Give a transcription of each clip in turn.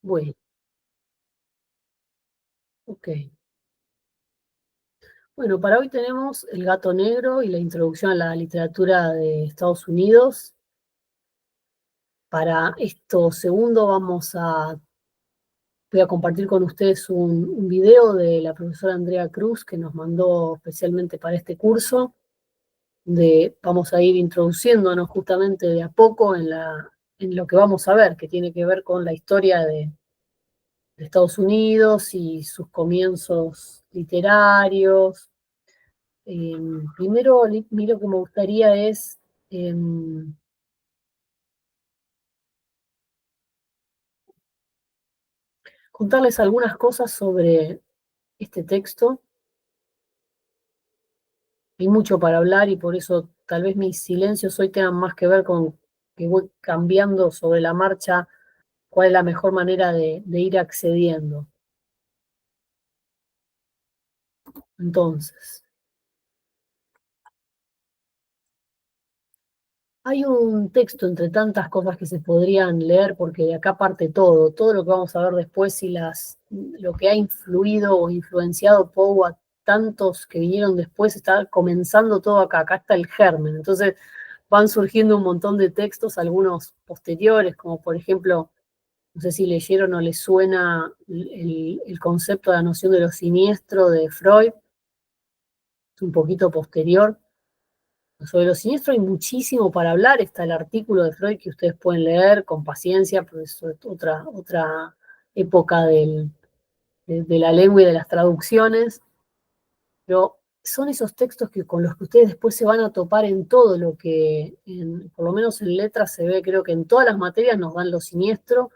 Bueno, ok. Bueno, para hoy tenemos El gato negro y la introducción a la literatura de Estados Unidos. Para esto segundo voy a compartir con ustedes un video de la profesora Andrea Cruz que nos mandó especialmente para este curso, vamos a ir introduciéndonos justamente de a poco en lo que vamos a ver, que tiene que ver con la historia de Estados Unidos y sus comienzos literarios. Primero, a mí lo que me gustaría es contarles algunas cosas sobre este texto. Hay mucho para hablar y por eso tal vez mis silencios hoy tengan más que ver con que voy cambiando sobre la marcha cuál es la mejor manera de ir accediendo. Entonces, hay un texto entre tantas cosas que se podrían leer, porque de acá parte todo lo que vamos a ver después y lo que ha influido o influenciado Poe a tantos que vinieron después, está comenzando todo acá está el germen. Entonces van surgiendo un montón de textos, algunos posteriores, como por ejemplo, no sé si leyeron o les suena el concepto de la noción de lo siniestro de Freud, es un poquito posterior. Sobre lo siniestro hay muchísimo para hablar, está el artículo de Freud que ustedes pueden leer con paciencia, porque es otra época de la lengua y de las traducciones, pero son esos textos con los que ustedes después se van a topar en todo lo que, por lo menos en letras se ve, creo que en todas las materias nos dan lo siniestro,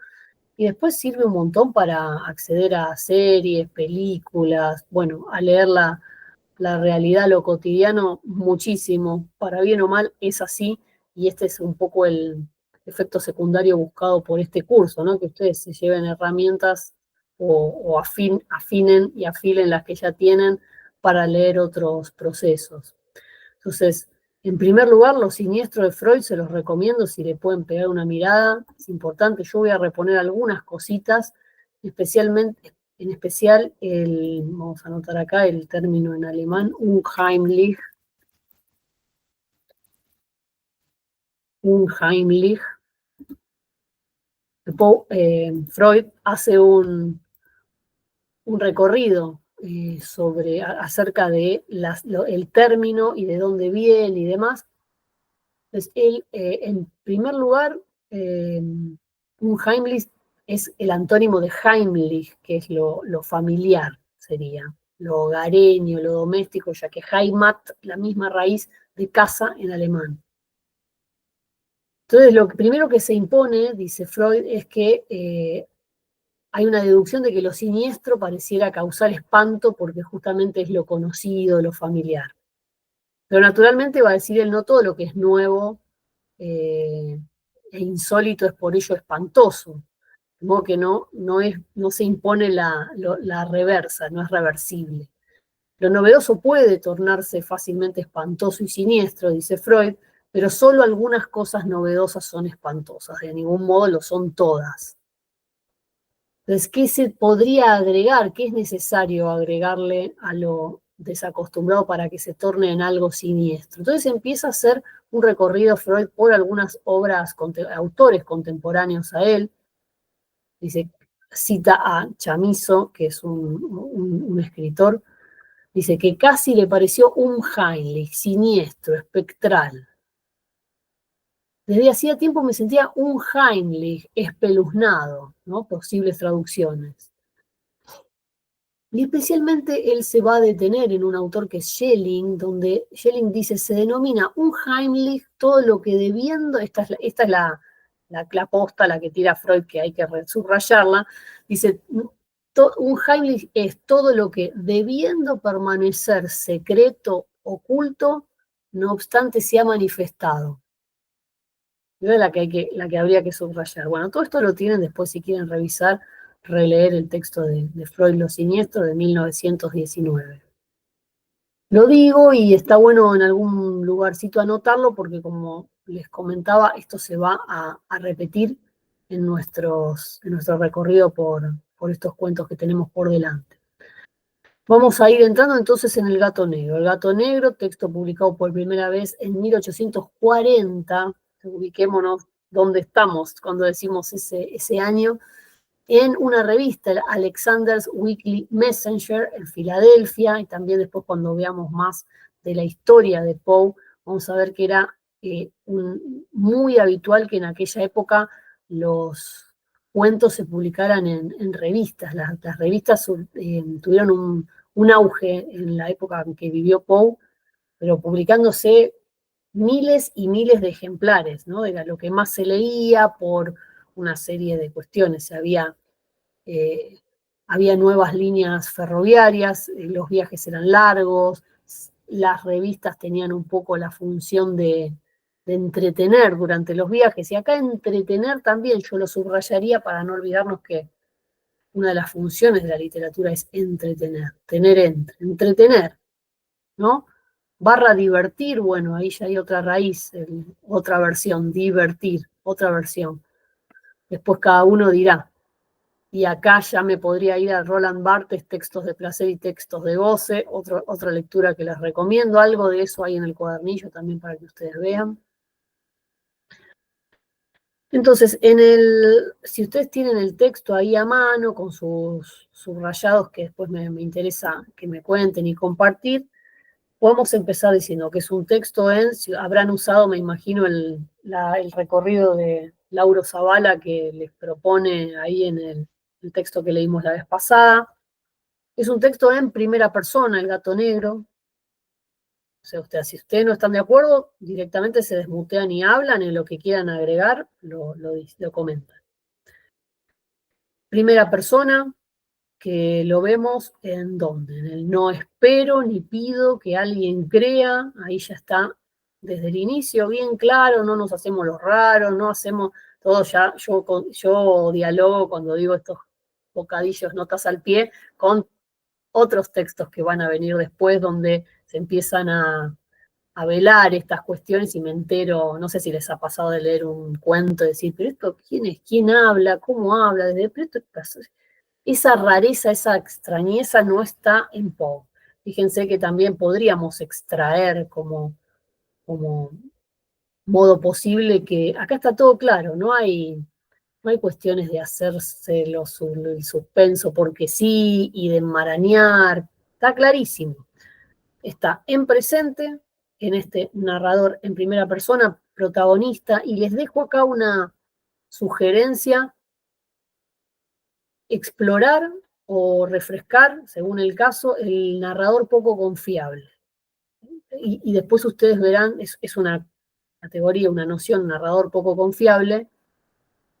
y después sirve un montón para acceder a series, películas, bueno, a leer la realidad, lo cotidiano, muchísimo, para bien o mal, es así, y este es un poco el efecto secundario buscado por este curso, ¿no? Que ustedes se lleven herramientas o afinen y afilen las que ya tienen para leer otros procesos. Entonces, en primer lugar, Los siniestros de Freud se los recomiendo si le pueden pegar una mirada, es importante. Yo voy a reponer algunas cositas, especialmente, en especial vamos a anotar acá el término en alemán, unheimlich. Freud hace un recorrido acerca de el término y de dónde viene y demás. Entonces, él, en primer lugar, un Heimlich es el antónimo de Heimlich, que es lo familiar, sería, lo hogareño, lo doméstico, ya que Heimat, la misma raíz de casa en alemán. Entonces, lo primero que se impone, dice Freud, es que hay una deducción de que lo siniestro pareciera causar espanto porque justamente es lo conocido, lo familiar. Pero naturalmente va a decir él, no todo lo que es nuevo e insólito es por ello espantoso. De modo que no se impone la reversa, no es reversible. Lo novedoso puede tornarse fácilmente espantoso y siniestro, dice Freud, pero solo algunas cosas novedosas son espantosas, de ningún modo lo son todas. Entonces, ¿qué se podría agregar? ¿Qué es necesario agregarle a lo desacostumbrado para que se torne en algo siniestro? Entonces empieza a hacer un recorrido Freud por algunas obras, autores contemporáneos a él. Dice, cita a Chamizo, que es un escritor, dice que casi le pareció un Heinrich, siniestro, espectral. Desde hacía tiempo me sentía un Heinrich espeluznado, ¿no? Posibles traducciones. Y especialmente él se va a detener en un autor que es Schelling, donde Schelling dice, se denomina un Heimlich todo lo que debiendo, esta es la posta, la que tira Freud, que hay que subrayarla, dice, un Heimlich es todo lo que debiendo permanecer secreto, oculto, no obstante se ha manifestado. Es la que habría que subrayar. Bueno, todo esto lo tienen después si quieren revisar, releer el texto de Freud, Lo siniestro, de 1919. Lo digo y está bueno en algún lugarcito anotarlo porque como les comentaba, esto se va a repetir en nuestro recorrido por estos cuentos que tenemos por delante. Vamos a ir entrando entonces en El gato negro. El gato negro, texto publicado por primera vez en 1840. Ubiquémonos dónde estamos cuando decimos ese año. En una revista, el Alexander's Weekly Messenger, en Filadelfia, y también después cuando veamos más de la historia de Poe, vamos a ver que era muy habitual que en aquella época los cuentos se publicaran en revistas. Las revistas tuvieron un auge en la época en que vivió Poe, pero publicándose miles y miles de ejemplares, ¿no? Era lo que más se leía por una serie de cuestiones. Había nuevas líneas ferroviarias, los viajes eran largos, las revistas tenían un poco la función de entretener durante los viajes, y acá entretener también yo lo subrayaría para no olvidarnos que una de las funciones de la literatura es entretener, entretener, ¿no? Barra divertir, bueno, ahí ya hay otra raíz, otra versión, divertir, otra versión. Después cada uno dirá. Y acá ya me podría ir a Roland Barthes, Textos de placer y textos de goce, otra lectura que les recomiendo. Algo de eso hay en el cuadernillo también para que ustedes vean. Entonces, si ustedes tienen el texto ahí a mano, con sus subrayados que después me interesa que me cuenten y compartir, podemos empezar diciendo que es un texto habrán usado, me imagino, el recorrido de Lauro Zavala que les propone ahí en el texto que leímos la vez pasada. Es un texto en primera persona, El gato negro. O sea, si ustedes no están de acuerdo, directamente se desmutean y hablan, en lo que quieran agregar, lo comentan. Primera persona, que lo vemos en dónde, en el no espero ni pido que alguien crea, ahí ya está desde el inicio bien claro, no nos hacemos los raros, no hacemos todo ya, yo dialogo cuando digo estos bocadillos, notas al pie, con otros textos que van a venir después donde se empiezan a velar estas cuestiones y me entero, no sé si les ha pasado de leer un cuento y decir, pero esto, ¿quién es? ¿Quién habla? ¿Cómo habla? Pero esto, esa rareza, esa extrañeza no está en Poe. Fíjense que también podríamos extraer como modo posible que acá está todo claro, no hay cuestiones de hacerse el suspenso porque sí y de enmarañar, está clarísimo. Está en presente, en este narrador en primera persona, protagonista, y les dejo acá una sugerencia: explorar o refrescar, según el caso, el narrador poco confiable. Y después ustedes verán, es una categoría, una noción, narrador poco confiable,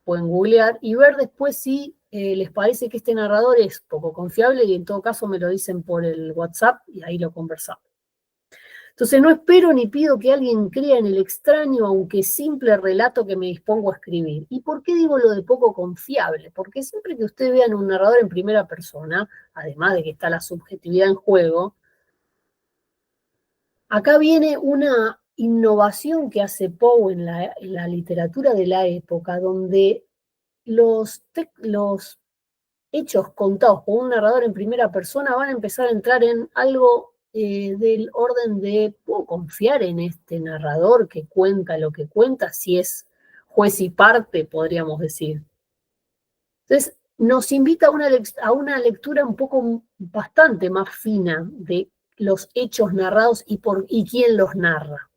pueden googlear y ver después si les parece que este narrador es poco confiable, y en todo caso me lo dicen por el WhatsApp y ahí lo conversamos. Entonces no espero ni pido que alguien crea en el extraño, aunque simple relato que me dispongo a escribir. ¿Y por qué digo lo de poco confiable? Porque siempre que ustedes vean un narrador en primera persona, además de que está la subjetividad en juego, acá viene una innovación que hace Poe en la literatura de la época, donde los hechos contados por un narrador en primera persona van a empezar a entrar en algo del orden de, ¿puedo confiar en este narrador que cuenta lo que cuenta? Si es juez y parte, podríamos decir. Entonces, nos invita a una lectura un poco bastante más fina de los hechos narrados y quién los narra.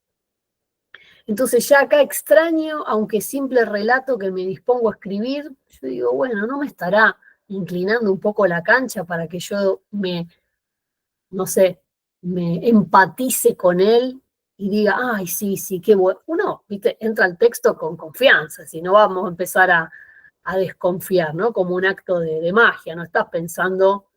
Entonces ya acá extraño, aunque simple relato que me dispongo a escribir, yo digo, bueno, no me estará inclinando un poco la cancha para que yo no sé, me empatice con él y diga, ay, sí, sí, qué bueno. Uno, viste, entra al texto con confianza, si no vamos a empezar a desconfiar, ¿no? Como un acto de magia, no estás pensando,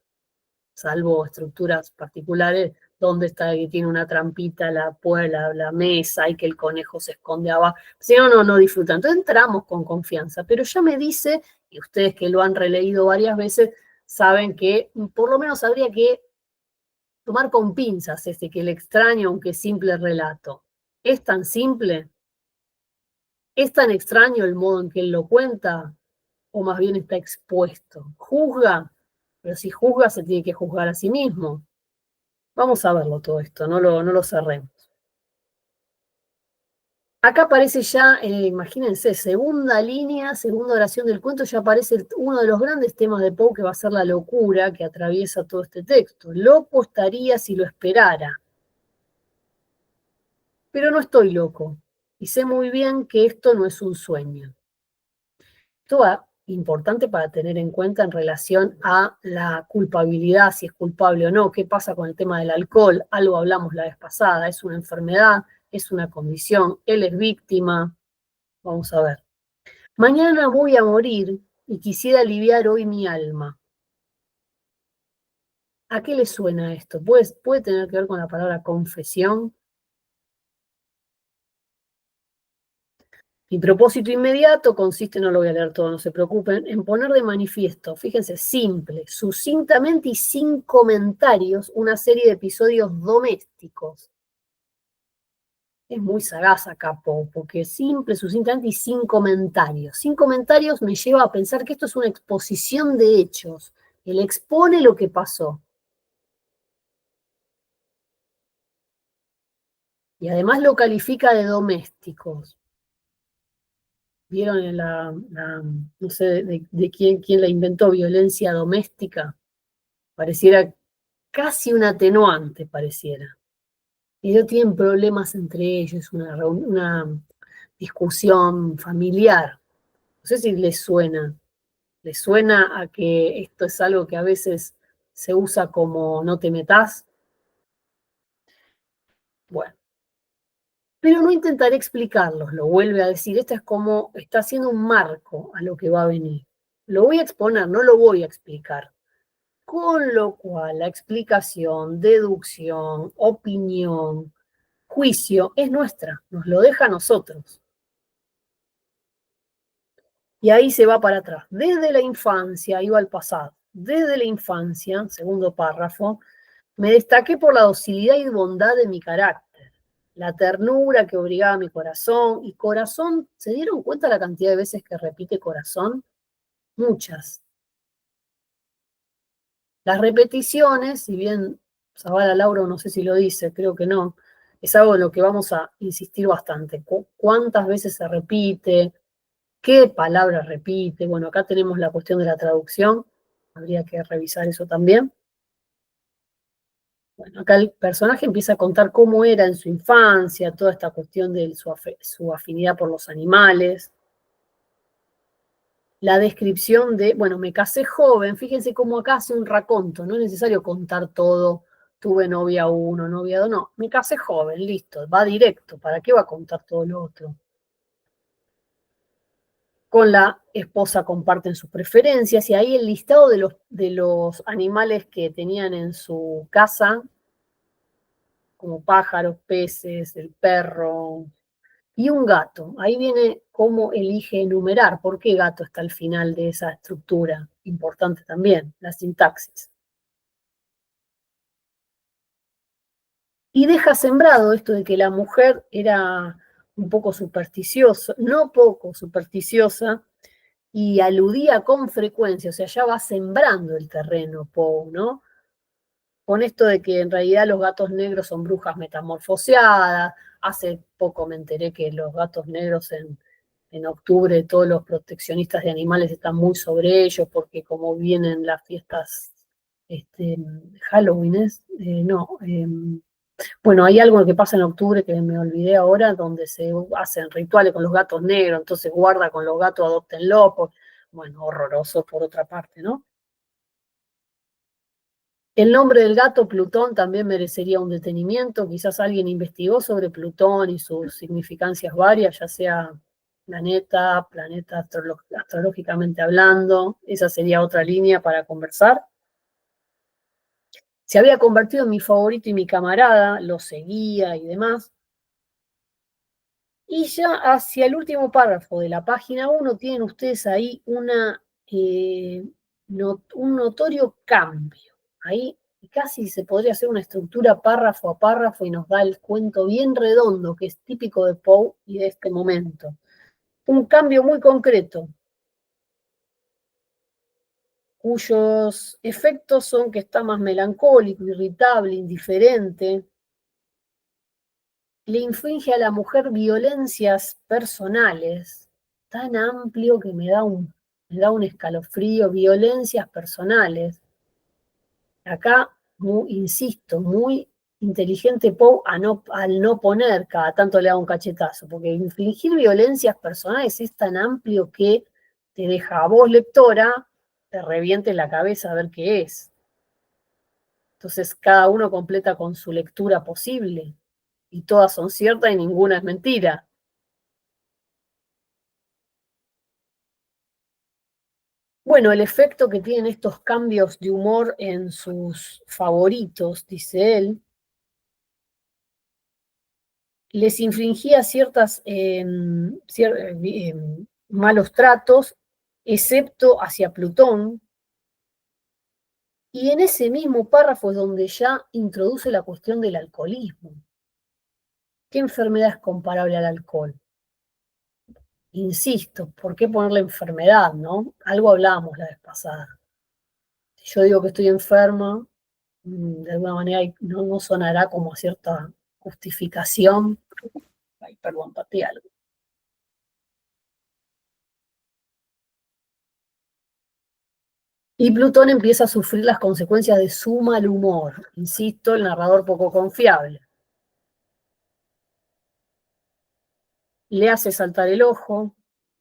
salvo estructuras particulares, dónde está que tiene una trampita, la mesa y que el conejo se esconde abajo. Si no, no disfrutan. Entonces entramos con confianza, pero ya me dice, y ustedes que lo han releído varias veces, saben que por lo menos habría que tomar con pinzas que el extraño, aunque simple relato, es tan simple, es tan extraño el modo en que él lo cuenta, o más bien está expuesto. ¿Juzga? Pero si juzga, se tiene que juzgar a sí mismo. Vamos a verlo todo esto, no lo cerremos. Acá aparece ya, imagínense, segunda línea, segunda oración del cuento, ya aparece uno de los grandes temas de Poe, que va a ser la locura que atraviesa todo este texto. Loco estaría si lo esperara, pero no estoy loco, y sé muy bien que esto no es un sueño. Esto va importante para tener en cuenta en relación a la culpabilidad, si es culpable o no, qué pasa con el tema del alcohol, algo hablamos la vez pasada, es una enfermedad, es una condición, él es víctima, vamos a ver. Mañana voy a morir y quisiera aliviar hoy mi alma. ¿A qué le suena esto? ¿Puede tener que ver con la palabra confesión? Mi propósito inmediato consiste, no lo voy a leer todo, no se preocupen, en poner de manifiesto, fíjense, simple, sucintamente y sin comentarios, una serie de episodios domésticos. Es muy sagaz acá, porque simple, sucintamente y sin comentarios. Sin comentarios me lleva a pensar que esto es una exposición de hechos. Él expone lo que pasó. Y además lo califica de domésticos. ¿Vieron no sé de quién la inventó, violencia doméstica? Pareciera casi un atenuante, pareciera. Ellos tienen problemas entre ellos, una discusión familiar. No sé si les suena a que esto es algo que a veces se usa como no te metas. Bueno, pero no intentaré explicarlos, lo vuelve a decir. Esta es como, está haciendo un marco a lo que va a venir. Lo voy a exponer, no lo voy a explicar. Con lo cual, la explicación, deducción, opinión, juicio es nuestra, nos lo deja a nosotros. Y ahí se va para atrás. Desde la infancia, iba al pasado. Desde la infancia, segundo párrafo, me destaqué por la docilidad y bondad de mi carácter, la ternura que obligaba a mi corazón. Y corazón, ¿se dieron cuenta la cantidad de veces que repite corazón? Muchas. Las repeticiones, si bien Zavala Lauro no sé si lo dice, creo que no, es algo en lo que vamos a insistir bastante. ¿Cuántas veces se repite? ¿Qué palabras repite? Bueno, acá tenemos la cuestión de la traducción, habría que revisar eso también. Bueno, acá el personaje empieza a contar cómo era en su infancia, toda esta cuestión de su afinidad por los animales, la descripción de, bueno, me casé joven, fíjense cómo acá hace un raconto, no es necesario contar todo, tuve novia uno, novia dos, no, me casé joven, listo, va directo, ¿para qué va a contar todo lo otro? Con la esposa comparten sus preferencias y ahí el listado de los animales que tenían en su casa, como pájaros, peces, el perro y un gato. Ahí viene cómo elige enumerar, por qué gato está al final de esa estructura, importante también, la sintaxis. Y deja sembrado esto de que la mujer era un poco supersticiosa, no poco supersticiosa, y aludía con frecuencia, o sea, ya va sembrando el terreno Poe, ¿no? Con esto de que en realidad los gatos negros son brujas metamorfoseadas. Hace poco me enteré que los gatos negros en octubre, todos los proteccionistas de animales están muy sobre ellos, porque como vienen las fiestas, Halloween, no, bueno, hay algo que pasa en octubre que me olvidé ahora, donde se hacen rituales con los gatos negros, entonces guarda con los gatos, adóptenlo, bueno, horroroso por otra parte, ¿no? El nombre del gato Plutón también merecería un detenimiento. Quizás alguien investigó sobre Plutón y sus significancias varias, ya sea planeta astrológicamente hablando. Esa sería otra línea para conversar. Se había convertido en mi favorito y mi camarada, lo seguía y demás. Y ya hacia el último párrafo de la página 1 tienen ustedes ahí un notorio cambio. Ahí casi se podría hacer una estructura párrafo a párrafo y nos da el cuento bien redondo que es típico de Poe y de este momento. Un cambio muy concreto. cuyos efectos son que está más melancólico, irritable, indiferente. Le inflige a la mujer violencias personales, tan amplio que me da un escalofrío, violencias personales. Acá, insisto, muy inteligente Poe al no poner cada tanto le da un cachetazo, porque infligir violencias personales es tan amplio que te deja a vos, lectora, te reviente la cabeza a ver qué es. Entonces, cada uno completa con su lectura posible, y todas son ciertas y ninguna es mentira. Bueno, el efecto que tienen estos cambios de humor en sus favoritos, dice él, les infringía malos tratos, excepto hacia Plutón, y en ese mismo párrafo es donde ya introduce la cuestión del alcoholismo. ¿Qué enfermedad es comparable al alcohol? Insisto, ¿por qué ponerle enfermedad, no? Algo hablábamos la vez pasada. Si yo digo que estoy enferma, de alguna manera no sonará como cierta justificación. Ay, perdón, pateé algo. Y Plutón empieza a sufrir las consecuencias de su mal humor. Insisto, el narrador poco confiable. Le hace saltar el ojo.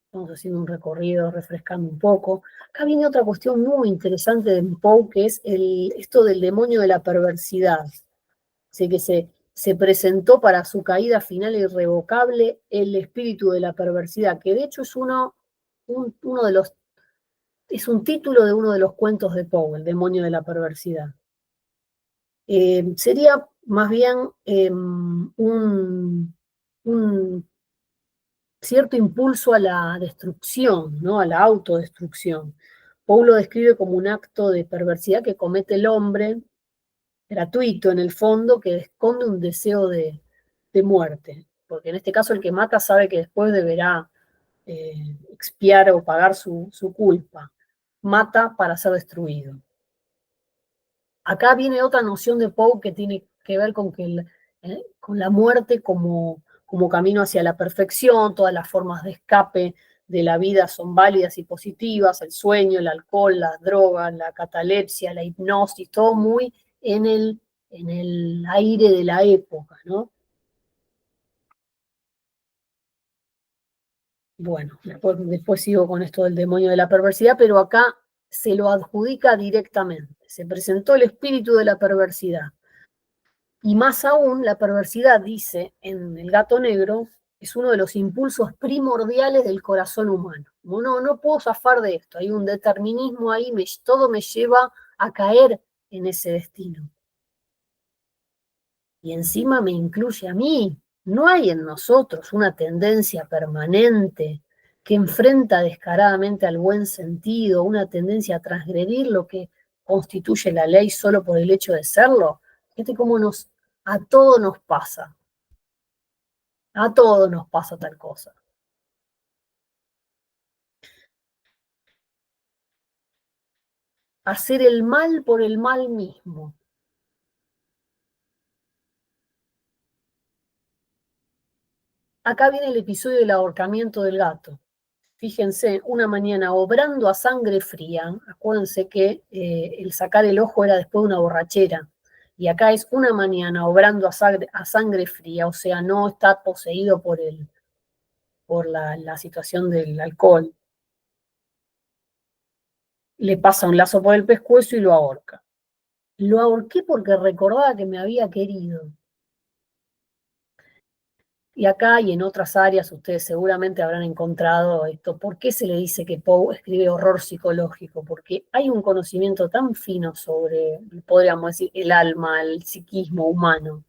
Estamos haciendo un recorrido, refrescando un poco. Acá viene otra cuestión muy interesante de Poe, que es esto del demonio de la perversidad. Así que se presentó para su caída final e irrevocable el espíritu de la perversidad, que de hecho es uno de los, es un título de uno de los cuentos de Poe, el demonio de la perversidad. Sería más bien un cierto impulso a la destrucción, ¿no? A la autodestrucción. Poe lo describe como un acto de perversidad que comete el hombre, gratuito en el fondo, que esconde un deseo de muerte. Porque en este caso el que mata sabe que después deberá expiar o pagar su culpa. Mata para ser destruido. Acá viene otra noción de Poe que tiene que ver con la muerte como camino hacia la perfección, todas las formas de escape de la vida son válidas y positivas, el sueño, el alcohol, las drogas, la catalepsia, la hipnosis, todo muy en el aire de la época, ¿no? Bueno, después sigo con esto del demonio de la perversidad, pero acá se lo adjudica directamente. Se presentó el espíritu de la perversidad. Y más aún, la perversidad, dice en El gato negro, es uno de los impulsos primordiales del corazón humano. Como no puedo zafar de esto, hay un determinismo ahí, todo me lleva a caer en ese destino. Y encima me incluye a mí. ¿No hay en nosotros una tendencia permanente que enfrenta descaradamente al buen sentido, una tendencia a transgredir lo que constituye la ley solo por el hecho de serlo? Fíjate cómo a todo nos pasa. A todos nos pasa tal cosa. Hacer el mal por el mal mismo. Acá viene el episodio del ahorcamiento del gato. Fíjense, una mañana obrando a sangre fría, acuérdense que el sacar el ojo era después de una borrachera, y acá es una mañana obrando a sangre fría, o sea, no está poseído por la situación del alcohol. Le pasa un lazo por el pescuezo y lo ahorca. Lo ahorqué porque recordaba que me había querido. Y acá y en otras áreas ustedes seguramente habrán encontrado esto. ¿Por qué se le dice que Poe escribe horror psicológico? Porque hay un conocimiento tan fino sobre, podríamos decir, el alma, el psiquismo humano.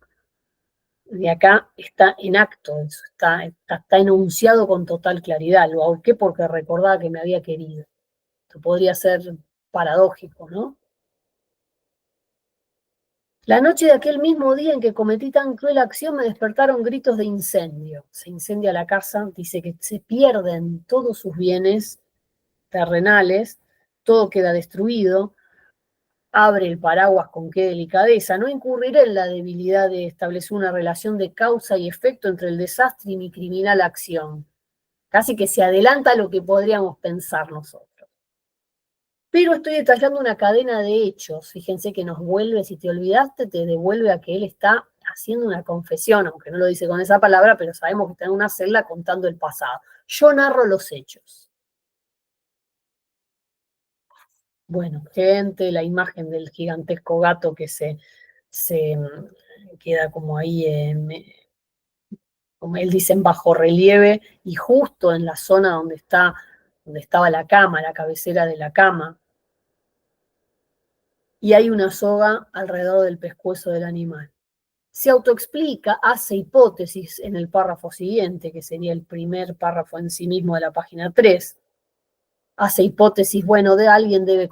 De acá está en acto, eso está enunciado con total claridad. Lo ahorqué porque recordaba que me había querido. Esto podría ser paradójico, ¿no? La noche de aquel mismo día en que cometí tan cruel acción me despertaron gritos de incendio. Se incendia la casa, dice que se pierden todos sus bienes terrenales todo queda destruido, abre el paraguas con qué delicadeza, no incurriré en la debilidad de establecer una relación de causa y efecto entre el desastre y mi criminal acción. Casi que se adelanta a lo que podríamos pensar nosotros. Pero estoy detallando una cadena de hechos. Fíjense que nos vuelve, si te olvidaste, te devuelve a que él está haciendo una confesión, aunque no lo dice con esa palabra, pero sabemos que está en una celda contando el pasado. Yo narro los hechos. Bueno, gente, la imagen del gigantesco gato que se queda como ahí, como él dice, en bajo relieve, y justo en la zona donde estaba la cama, la cabecera de la cama, y hay una soga alrededor del pescuezo del animal. Se autoexplica, hace hipótesis en el párrafo siguiente, que sería el primer párrafo en sí mismo de la página 3. Hace hipótesis, bueno, de alguien debe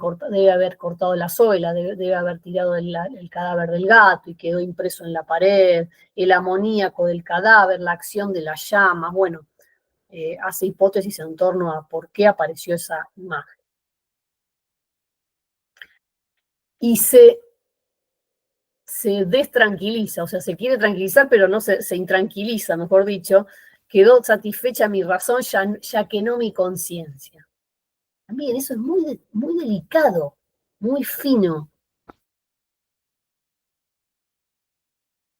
haber cortado la suela, debe haber tirado el cadáver del gato y quedó impreso en la pared, el amoníaco del cadáver, la acción de las llamas, bueno, hace hipótesis en torno a por qué apareció esa imagen. Y se destranquiliza, o sea, se quiere tranquilizar, pero no se intranquiliza, mejor dicho, quedó satisfecha mi razón, ya que no mi conciencia. También eso es muy delicado, muy fino.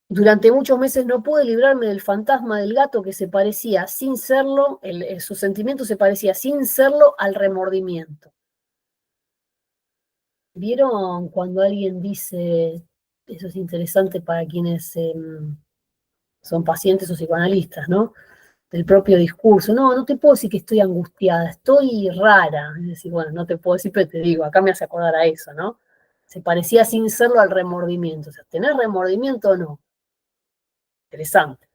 Durante muchos meses no pude librarme del fantasma del gato que se parecía, sin serlo, su sentimiento se parecía, sin serlo, al remordimiento. ¿Vieron cuando alguien dice, eso es interesante para quienes son pacientes o psicoanalistas, ¿no? Del propio discurso. No, no te puedo decir que estoy angustiada, estoy rara. Es decir, bueno, no te puedo decir, pero te digo, acá me hace acordar a eso, ¿no? Se parecía sin serlo al remordimiento. O sea, ¿tener remordimiento o no? Interesante.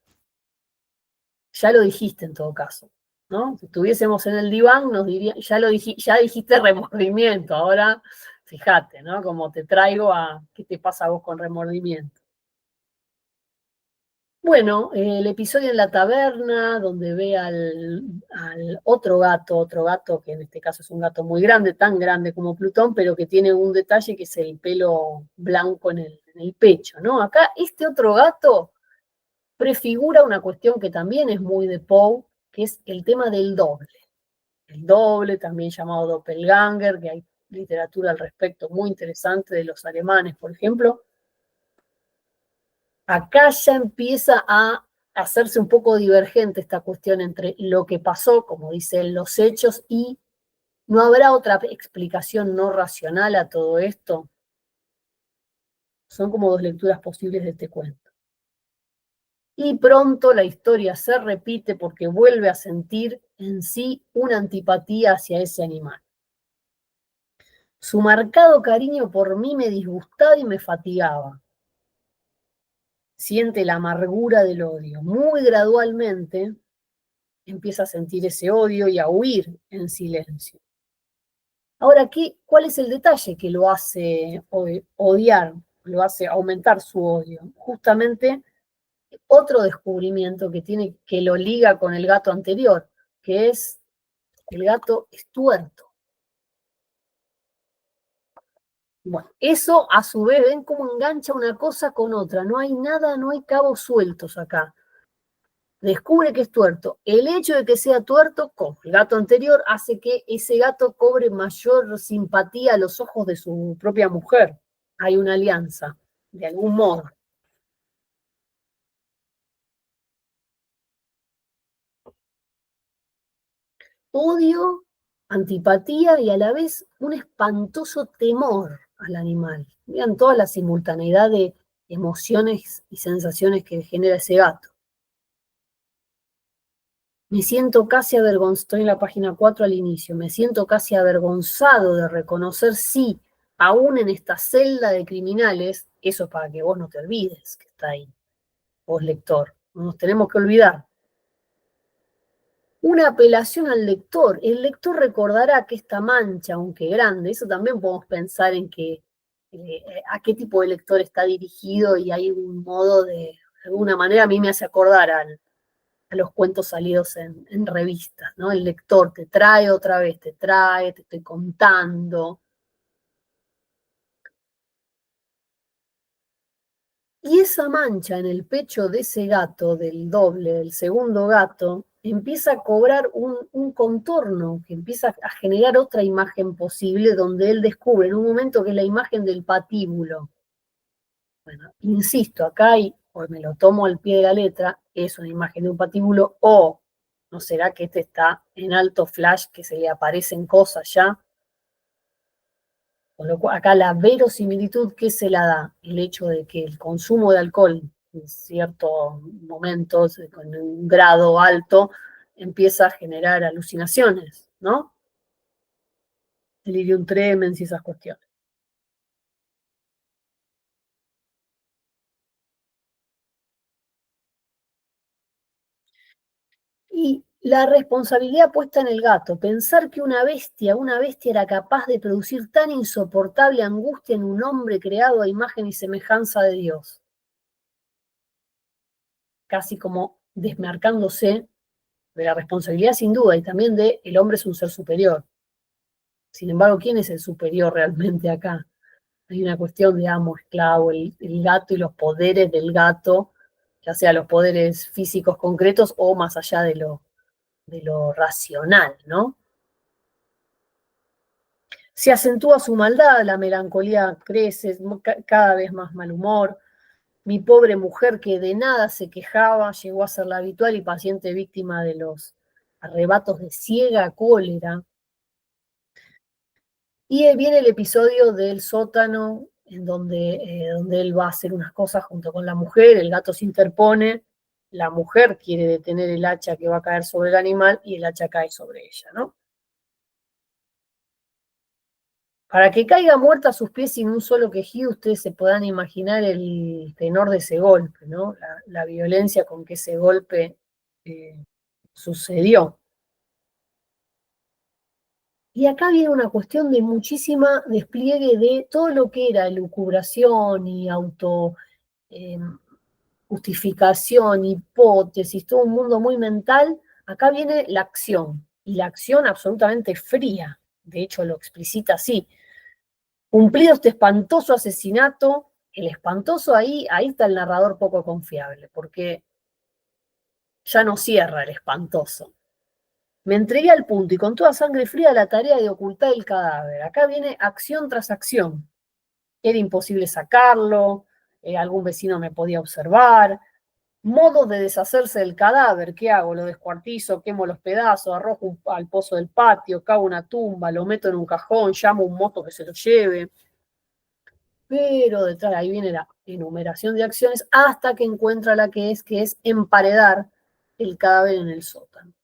Ya lo dijiste en todo caso, ¿no? Si estuviésemos en el diván, nos diría, ya dijiste remordimiento, ahora fíjate, ¿no? Como te traigo a qué te pasa a vos con remordimiento. Bueno, el episodio en la taberna, donde ve al otro gato, que en este caso es un gato muy grande, tan grande como Plutón, pero que tiene un detalle que es el pelo blanco en el pecho, ¿no? Acá este otro gato prefigura una cuestión que también es muy de Poe, que es el tema del doble. El doble, también llamado doppelganger, que hay literatura al respecto muy interesante de los alemanes, por ejemplo. Acá ya empieza a hacerse un poco divergente esta cuestión entre lo que pasó, como dicen los hechos, y no habrá otra explicación no racional a todo esto. Son como dos lecturas posibles de este cuento. Y pronto la historia se repite porque vuelve a sentir en sí una antipatía hacia ese animal. Su marcado cariño por mí me disgustaba y me fatigaba. Siente la amargura del odio. Muy gradualmente empieza a sentir ese odio y a huir en silencio. Ahora, ¿cuál es el detalle que lo hace odiar, lo hace aumentar su odio? Justamente otro descubrimiento que lo liga con el gato anterior, que es el gato es tuerto. Bueno, eso a su vez, ven cómo engancha una cosa con otra. No hay nada, no hay cabos sueltos acá. Descubre que es tuerto. El hecho de que sea tuerto, como el gato anterior, hace que ese gato cobre mayor simpatía a los ojos de su propia mujer. Hay una alianza, de algún modo. Odio, antipatía y a la vez un espantoso temor al animal. Vean toda la simultaneidad de emociones y sensaciones que genera ese gato. Me siento casi avergonzado, estoy en la página 4 al inicio, me siento casi avergonzado de reconocer, sí, aún en esta celda de criminales, eso es para que vos no te olvides que está ahí, vos lector, no nos tenemos que olvidar. Una apelación al lector, el lector recordará que esta mancha, aunque grande, eso también podemos pensar en que a qué tipo de lector está dirigido y hay un modo de alguna manera a mí me hace acordar a los cuentos salidos en revistas, ¿no? El lector te trae otra vez, te trae, te estoy contando. Y esa mancha en el pecho de ese gato, del doble, del segundo gato, empieza a cobrar un contorno, que empieza a generar otra imagen posible, donde él descubre en un momento que es la imagen del patíbulo. Bueno, insisto, acá hay, o me lo tomo al pie de la letra, es una imagen de un patíbulo, o no será que este está en alto flash, que se le aparecen cosas ya. Con lo cual, acá la verosimilitud que se la da el hecho de que el consumo de alcohol en ciertos momentos, con un grado alto, empieza a generar alucinaciones, ¿no? Delirium tremens y esas cuestiones. Y la responsabilidad puesta en el gato, pensar que una bestia era capaz de producir tan insoportable angustia en un hombre creado a imagen y semejanza de Dios, casi como desmarcándose de la responsabilidad sin duda y también de el hombre es un ser superior. Sin embargo, ¿quién es el superior realmente acá? Hay una cuestión de amo, esclavo, el gato y los poderes del gato, ya sea los poderes físicos concretos o más allá de lo racional, ¿no? Se acentúa su maldad, la melancolía crece, cada vez más mal humor. Mi pobre mujer que de nada se quejaba llegó a ser la habitual y paciente víctima de los arrebatos de ciega cólera. Y viene el episodio del sótano, donde él va a hacer unas cosas junto con la mujer, el gato se interpone, la mujer quiere detener el hacha que va a caer sobre el animal y el hacha cae sobre ella, ¿no? Para que caiga muerta a sus pies sin un solo quejido, ustedes se puedan imaginar el tenor de ese golpe, ¿no? La violencia con que ese golpe eh, sucedió. Y acá viene una cuestión de muchísima despliegue de todo lo que era elucubración y auto eh, justificación, hipótesis, todo un mundo muy mental. Acá viene la acción, y la acción absolutamente fría, de hecho lo explicita así. Cumplido este espantoso asesinato, el espantoso ahí está el narrador poco confiable, porque ya no cierra el espantoso. Me entregué al punto y con toda sangre fría la tarea de ocultar el cadáver. Acá viene acción tras acción. Era imposible sacarlo, algún vecino me podía observar. Modo de deshacerse del cadáver, ¿qué hago? Lo descuartizo, quemo los pedazos, arrojo al pozo del patio, cago una tumba, lo meto en un cajón, llamo a un moto que se lo lleve. Pero detrás, ahí viene la enumeración de acciones hasta que encuentra la que es emparedar el cadáver en el sótano.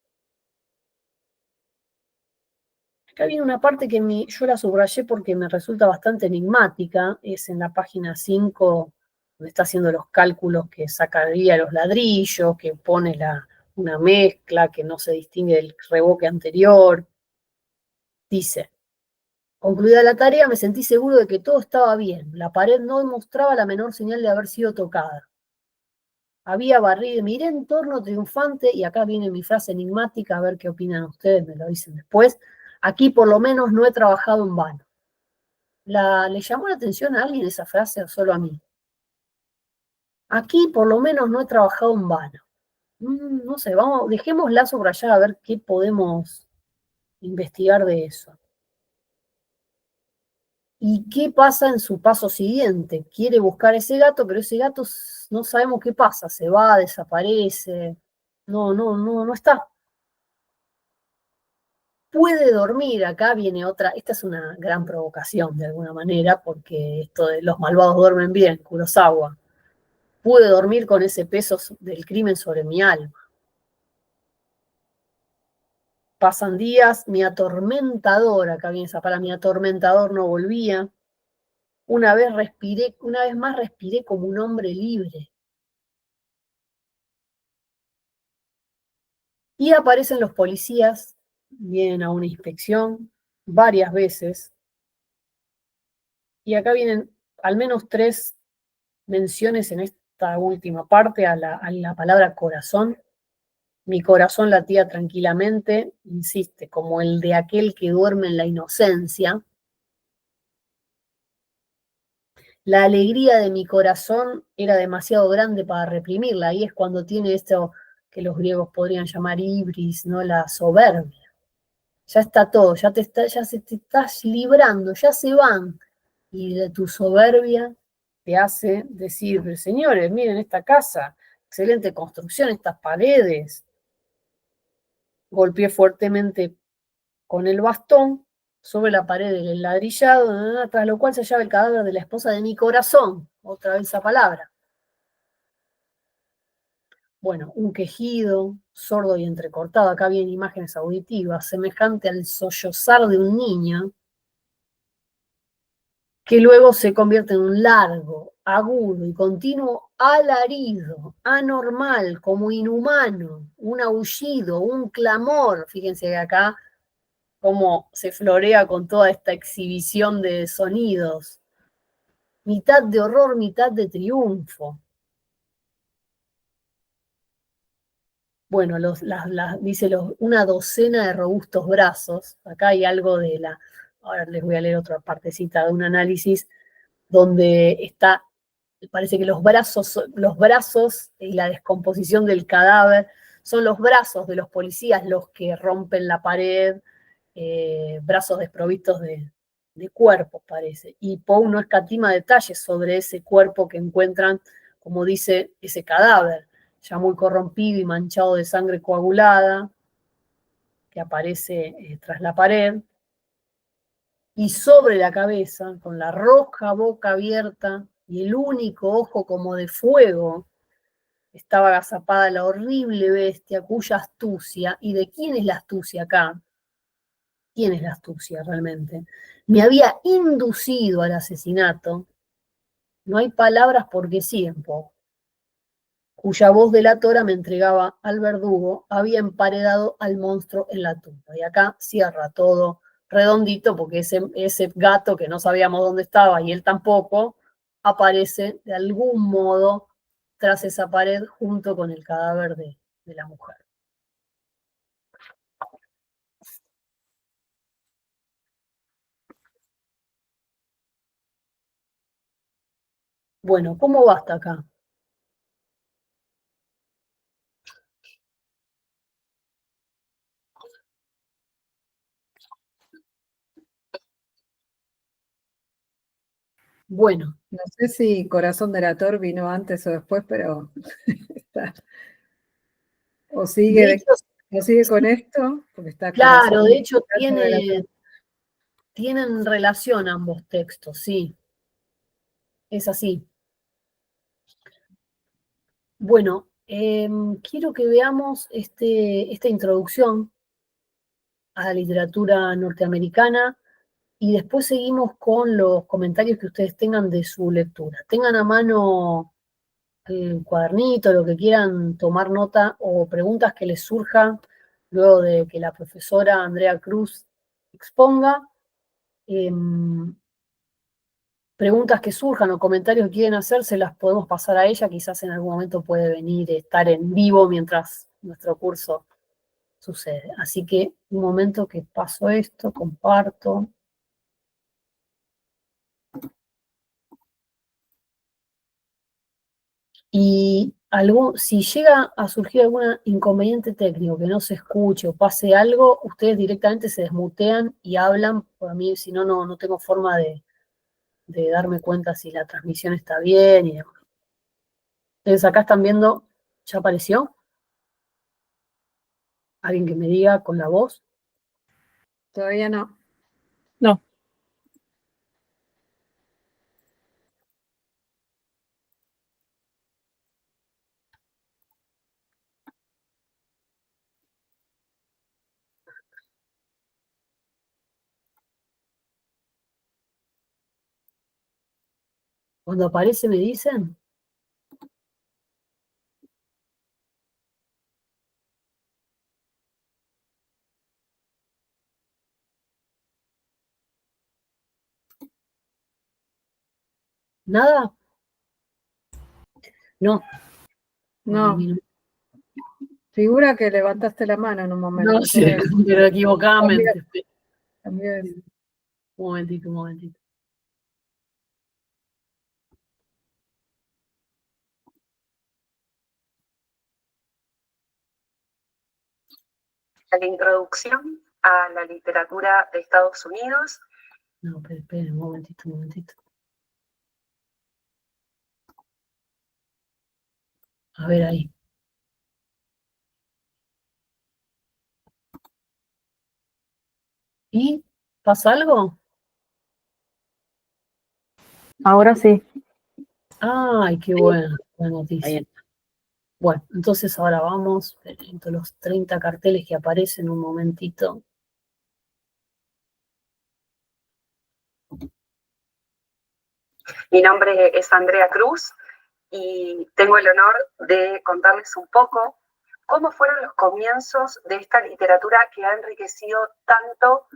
Acá viene una parte que yo la subrayé porque me resulta bastante enigmática, es en la página 5, donde está haciendo los cálculos que sacaría los ladrillos, que pone una mezcla que no se distingue del revoque anterior. Dice, concluida la tarea, me sentí seguro de que todo estaba bien. La pared no mostraba la menor señal de haber sido tocada. Había barrido, miré en torno triunfante, y acá viene mi frase enigmática, a ver qué opinan ustedes, me lo dicen después. Aquí por lo menos no he trabajado en vano. ¿Le llamó la atención a alguien esa frase o solo a mí? Aquí por lo menos no he trabajado en vano. No sé, dejémosla subrayada a ver qué podemos investigar de eso. ¿Y qué pasa en su paso siguiente? Quiere buscar ese gato, pero ese gato no sabemos qué pasa, se va, desaparece, no está. Puede dormir, acá viene otra, esta es una gran provocación de alguna manera, porque esto de los malvados duermen bien, Kurosawa. Pude dormir con ese peso del crimen sobre mi alma. Pasan días, mi atormentador, acá viene esa palabra, mi atormentador no volvía. Una vez más respiré como un hombre libre. Y aparecen los policías, vienen a una inspección varias veces. Y acá vienen al menos 3 menciones en esta última parte a la palabra corazón. Mi corazón latía tranquilamente, insiste, como el de aquel que duerme en la inocencia. La alegría de mi corazón era demasiado grande para reprimirla. Ahí es cuando tiene esto que los griegos podrían llamar ibris, ¿no? La soberbia. Ya está todo, ya se te estás librando, ya se van. Y de tu soberbia te hace decir, pero señores, miren esta casa, excelente construcción, estas paredes. Golpeé fuertemente con el bastón sobre la pared del enladrillado, tras lo cual se hallaba el cadáver de la esposa de mi corazón. Otra vez esa palabra. Bueno, un quejido sordo y entrecortado, acá vienen imágenes auditivas, semejante al sollozar de un niño, que luego se convierte en un largo, agudo y continuo alarido, anormal, como inhumano, un aullido, un clamor. Fíjense que acá cómo se florea con toda esta exhibición de sonidos. Mitad de horror, mitad de triunfo. Bueno, dice una docena de robustos brazos. Acá hay algo de la. Ahora les voy a leer otra partecita de un análisis donde está, parece que los brazos y la descomposición del cadáver son los brazos de los policías los que rompen la pared, brazos desprovistos de cuerpos, parece. Y Poe no escatima detalles sobre ese cuerpo que encuentran, como dice, ese cadáver, ya muy corrompido y manchado de sangre coagulada, que aparece tras la pared, y sobre la cabeza, con la roja boca abierta y el único ojo como de fuego, estaba agazapada la horrible bestia cuya astucia, ¿y de quién es la astucia acá? ¿Quién es la astucia realmente? Me había inducido al asesinato. No hay palabras porque sí en Poe, cuya voz delatora me entregaba al verdugo, había emparedado al monstruo en la tumba. Y acá cierra todo redondito, porque ese gato que no sabíamos dónde estaba y él tampoco, aparece de algún modo tras esa pared junto con el cadáver de la mujer. Bueno, ¿cómo va hasta acá? Bueno, No sé si Corazón delator vino antes o después, pero está. O de sigue, hecho, o sigue con sí, esto, porque está claro, de Corazón hecho delator. tienen relación ambos textos, sí, es así. Bueno, quiero que veamos esta introducción a la literatura norteamericana y después seguimos con los comentarios que ustedes tengan de su lectura. Tengan a mano el cuadernito, lo que quieran tomar nota o preguntas que les surjan luego de que la profesora Andrea Cruz exponga. Em, Preguntas que surjan o comentarios que quieren hacer, se las podemos pasar a ella, quizás en algún momento puede venir, estar en vivo mientras nuestro curso sucede. Así que un momento que paso esto, comparto. Y si llega a surgir algún inconveniente técnico, que no se escuche o pase algo, ustedes directamente se desmutean y hablan, por mí, si no, no tengo forma de darme cuenta si la transmisión está bien y demás. Entonces acá están viendo, ¿ya apareció? Alguien que me diga con la voz. Todavía no. No. Cuando aparece me dicen. ¿Nada? No. No. Figura que levantaste la mano en un momento. No sé, pero equivocadamente. También. Un momentito, un momentito. La introducción a la literatura de Estados Unidos. No, pero esperen, un momentito, un momentito. A ver ahí. ¿Y pasa algo? Ahora sí. Ay, qué buena noticia. Bueno, entonces ahora vamos, entre los 30 carteles que aparecen, un momentito. Mi nombre es Andrea Cruz y tengo el honor de contarles un poco cómo fueron los comienzos de esta literatura que ha enriquecido tanto.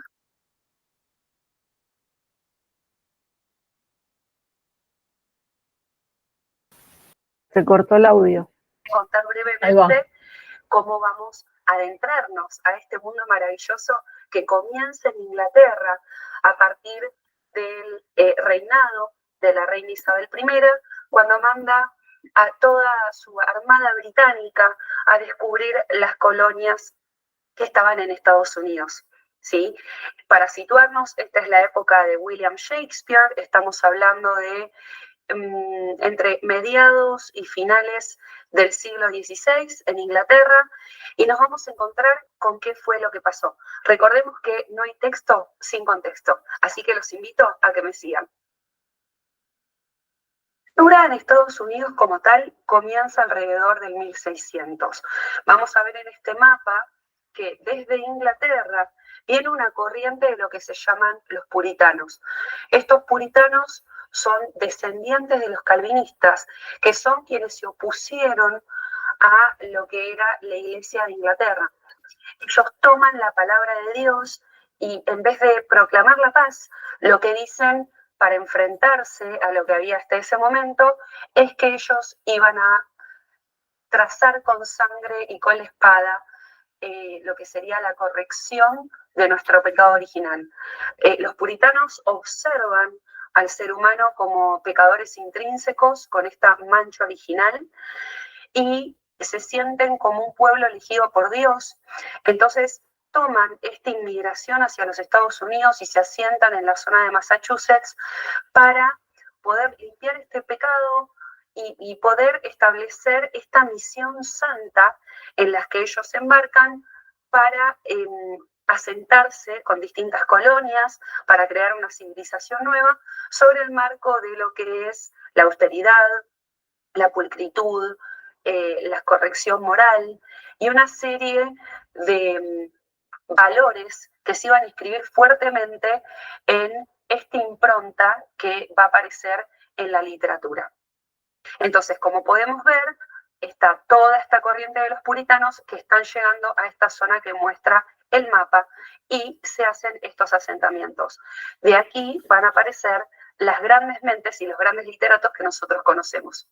Se cortó el audio. Contar brevemente cómo vamos a adentrarnos a este mundo maravilloso que comienza en Inglaterra a partir del reinado de la reina Isabel I, cuando manda a toda su armada británica a descubrir las colonias que estaban en Estados Unidos. ¿Sí? Para situarnos, esta es la época de William Shakespeare, estamos hablando de entre mediados y finales del siglo XVI en Inglaterra, y nos vamos a encontrar con qué fue lo que pasó. Recordemos que no hay texto sin contexto, así que los invito a que me sigan. La literatura en Estados Unidos como tal comienza alrededor del 1600. Vamos a ver en este mapa que desde Inglaterra viene una corriente de lo que se llaman los puritanos. Estos puritanos son descendientes de los calvinistas, que son quienes se opusieron a lo que era la Iglesia de Inglaterra. Ellos toman la palabra de Dios y en vez de proclamar la paz, lo que dicen para enfrentarse a lo que había hasta ese momento es que ellos iban a trazar con sangre y con la espada lo que sería la corrección de nuestro pecado original. Los puritanos observan al ser humano como pecadores intrínsecos con esta mancha original y se sienten como un pueblo elegido por Dios. Entonces toman esta inmigración hacia los Estados Unidos y se asientan en la zona de Massachusetts para poder limpiar este pecado y poder establecer esta misión santa en la que ellos se embarcan para asentarse con distintas colonias, para crear una civilización nueva sobre el marco de lo que es la austeridad, la pulcritud, la corrección moral y una serie de valores que se iban a inscribir fuertemente en esta impronta que va a aparecer en la literatura. Entonces, como podemos ver, está toda esta corriente de los puritanos que están llegando a esta zona que muestra el mapa y se hacen estos asentamientos. De aquí van a aparecer las grandes mentes y los grandes literatos que nosotros conocemos.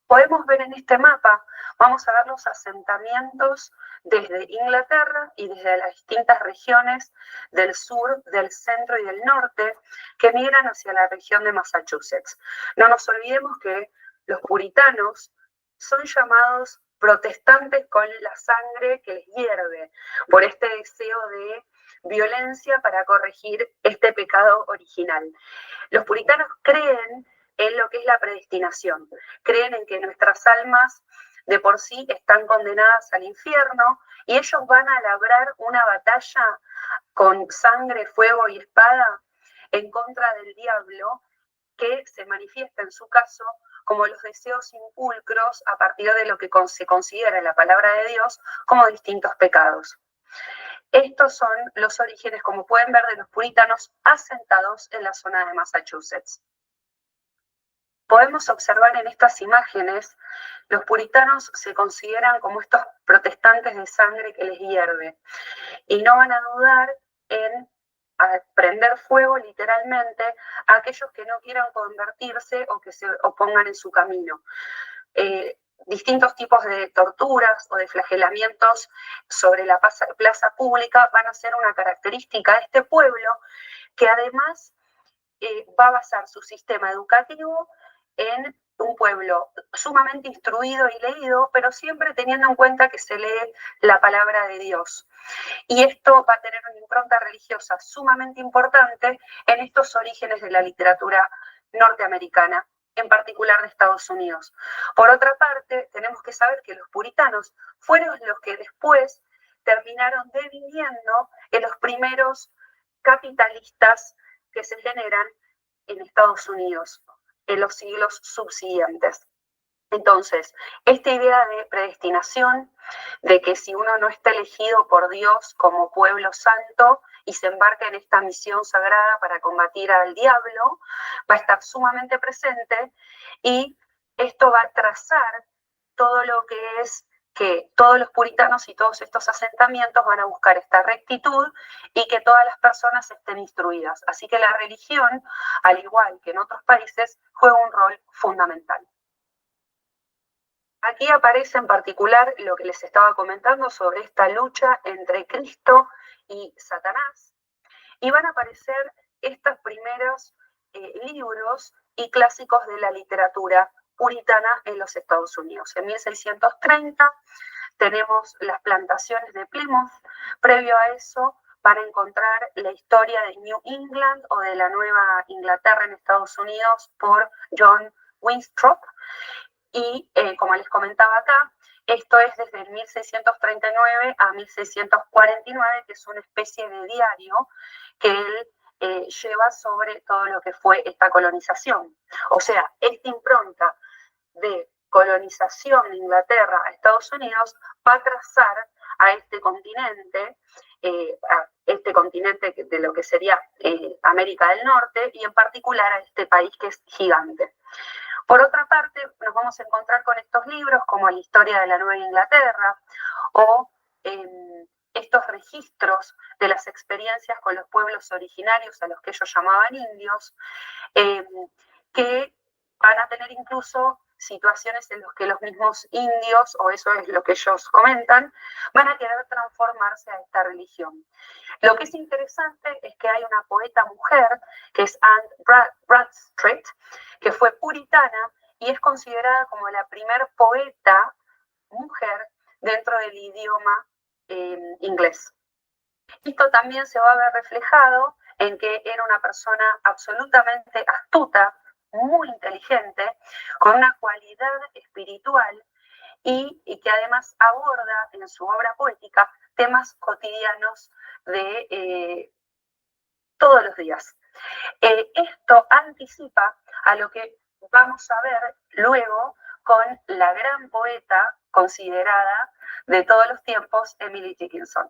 Podemos ver en este mapa, vamos a ver los asentamientos desde Inglaterra y desde las distintas regiones del sur, del centro y del norte que migran hacia la región de Massachusetts. No nos olvidemos que los puritanos son llamados protestantes con la sangre que les hierve por este deseo de violencia para corregir este pecado original. Los puritanos creen en lo que es la predestinación. Creen en que nuestras almas de por sí están condenadas al infierno y ellos van a labrar una batalla con sangre, fuego y espada en contra del diablo que se manifiesta en su caso como los deseos impulcros a partir de lo que se considera en la palabra de Dios como distintos pecados. Estos son los orígenes, como pueden ver, de los puritanos asentados en la zona de Massachusetts. Podemos observar en estas imágenes, los puritanos se consideran como estos protestantes de sangre que les hierve y no van a dudar en prender fuego literalmente a aquellos que no quieran convertirse o que se opongan en su camino. distintos tipos de torturas o de flagelamientos sobre la plaza pública van a ser una característica de este pueblo, que además va a basar su sistema educativo en un pueblo sumamente instruido y leído, pero siempre teniendo en cuenta que se lee la palabra de Dios. Y esto va a tener una impronta religiosa sumamente importante en estos orígenes de la literatura norteamericana, en particular de Estados Unidos. Por otra parte, tenemos que saber que los puritanos fueron los que después terminaron deviniendo en los primeros capitalistas que se generan en Estados Unidos en los siglos subsiguientes. Entonces, esta idea de predestinación, de que si uno no está elegido por Dios como pueblo santo y se embarca en esta misión sagrada para combatir al diablo, va a estar sumamente presente, y esto va a trazar todo lo que es que todos los puritanos y todos estos asentamientos van a buscar esta rectitud y que todas las personas estén instruidas. Así que la religión, al igual que en otros países, juega un rol fundamental. Aquí aparece en particular lo que les estaba comentando sobre esta lucha entre Cristo y Satanás, y van a aparecer estos primeros libros y clásicos de la literatura puritana en los Estados Unidos. En 1630 tenemos las plantaciones de Plymouth. Previo a eso van a encontrar la historia de New England o de la Nueva Inglaterra en Estados Unidos por John Winthrop. Y como les comentaba acá, esto es desde el 1639 a 1649, que es una especie de diario que él lleva sobre todo lo que fue esta colonización. O sea, esta impronta de colonización de Inglaterra a Estados Unidos va a trazar a este continente de lo que sería América del Norte, y en particular a este país que es gigante. Por otra parte, nos vamos a encontrar con estos libros como La historia de la Nueva Inglaterra o estos registros de las experiencias con los pueblos originarios a los que ellos llamaban indios, que van a tener incluso situaciones en las que los mismos indios, o eso es lo que ellos comentan, van a querer transformarse a esta religión. Lo que es interesante es que hay una poeta mujer, que es Anne Bradstreet, que fue puritana y es considerada como la primer poeta mujer dentro del idioma inglés. Esto también se va a ver reflejado en que era una persona absolutamente astuta, muy inteligente, con una cualidad espiritual y que además aborda en su obra poética temas cotidianos de todos los días. Esto anticipa a lo que vamos a ver luego con la gran poeta considerada de todos los tiempos, Emily Dickinson.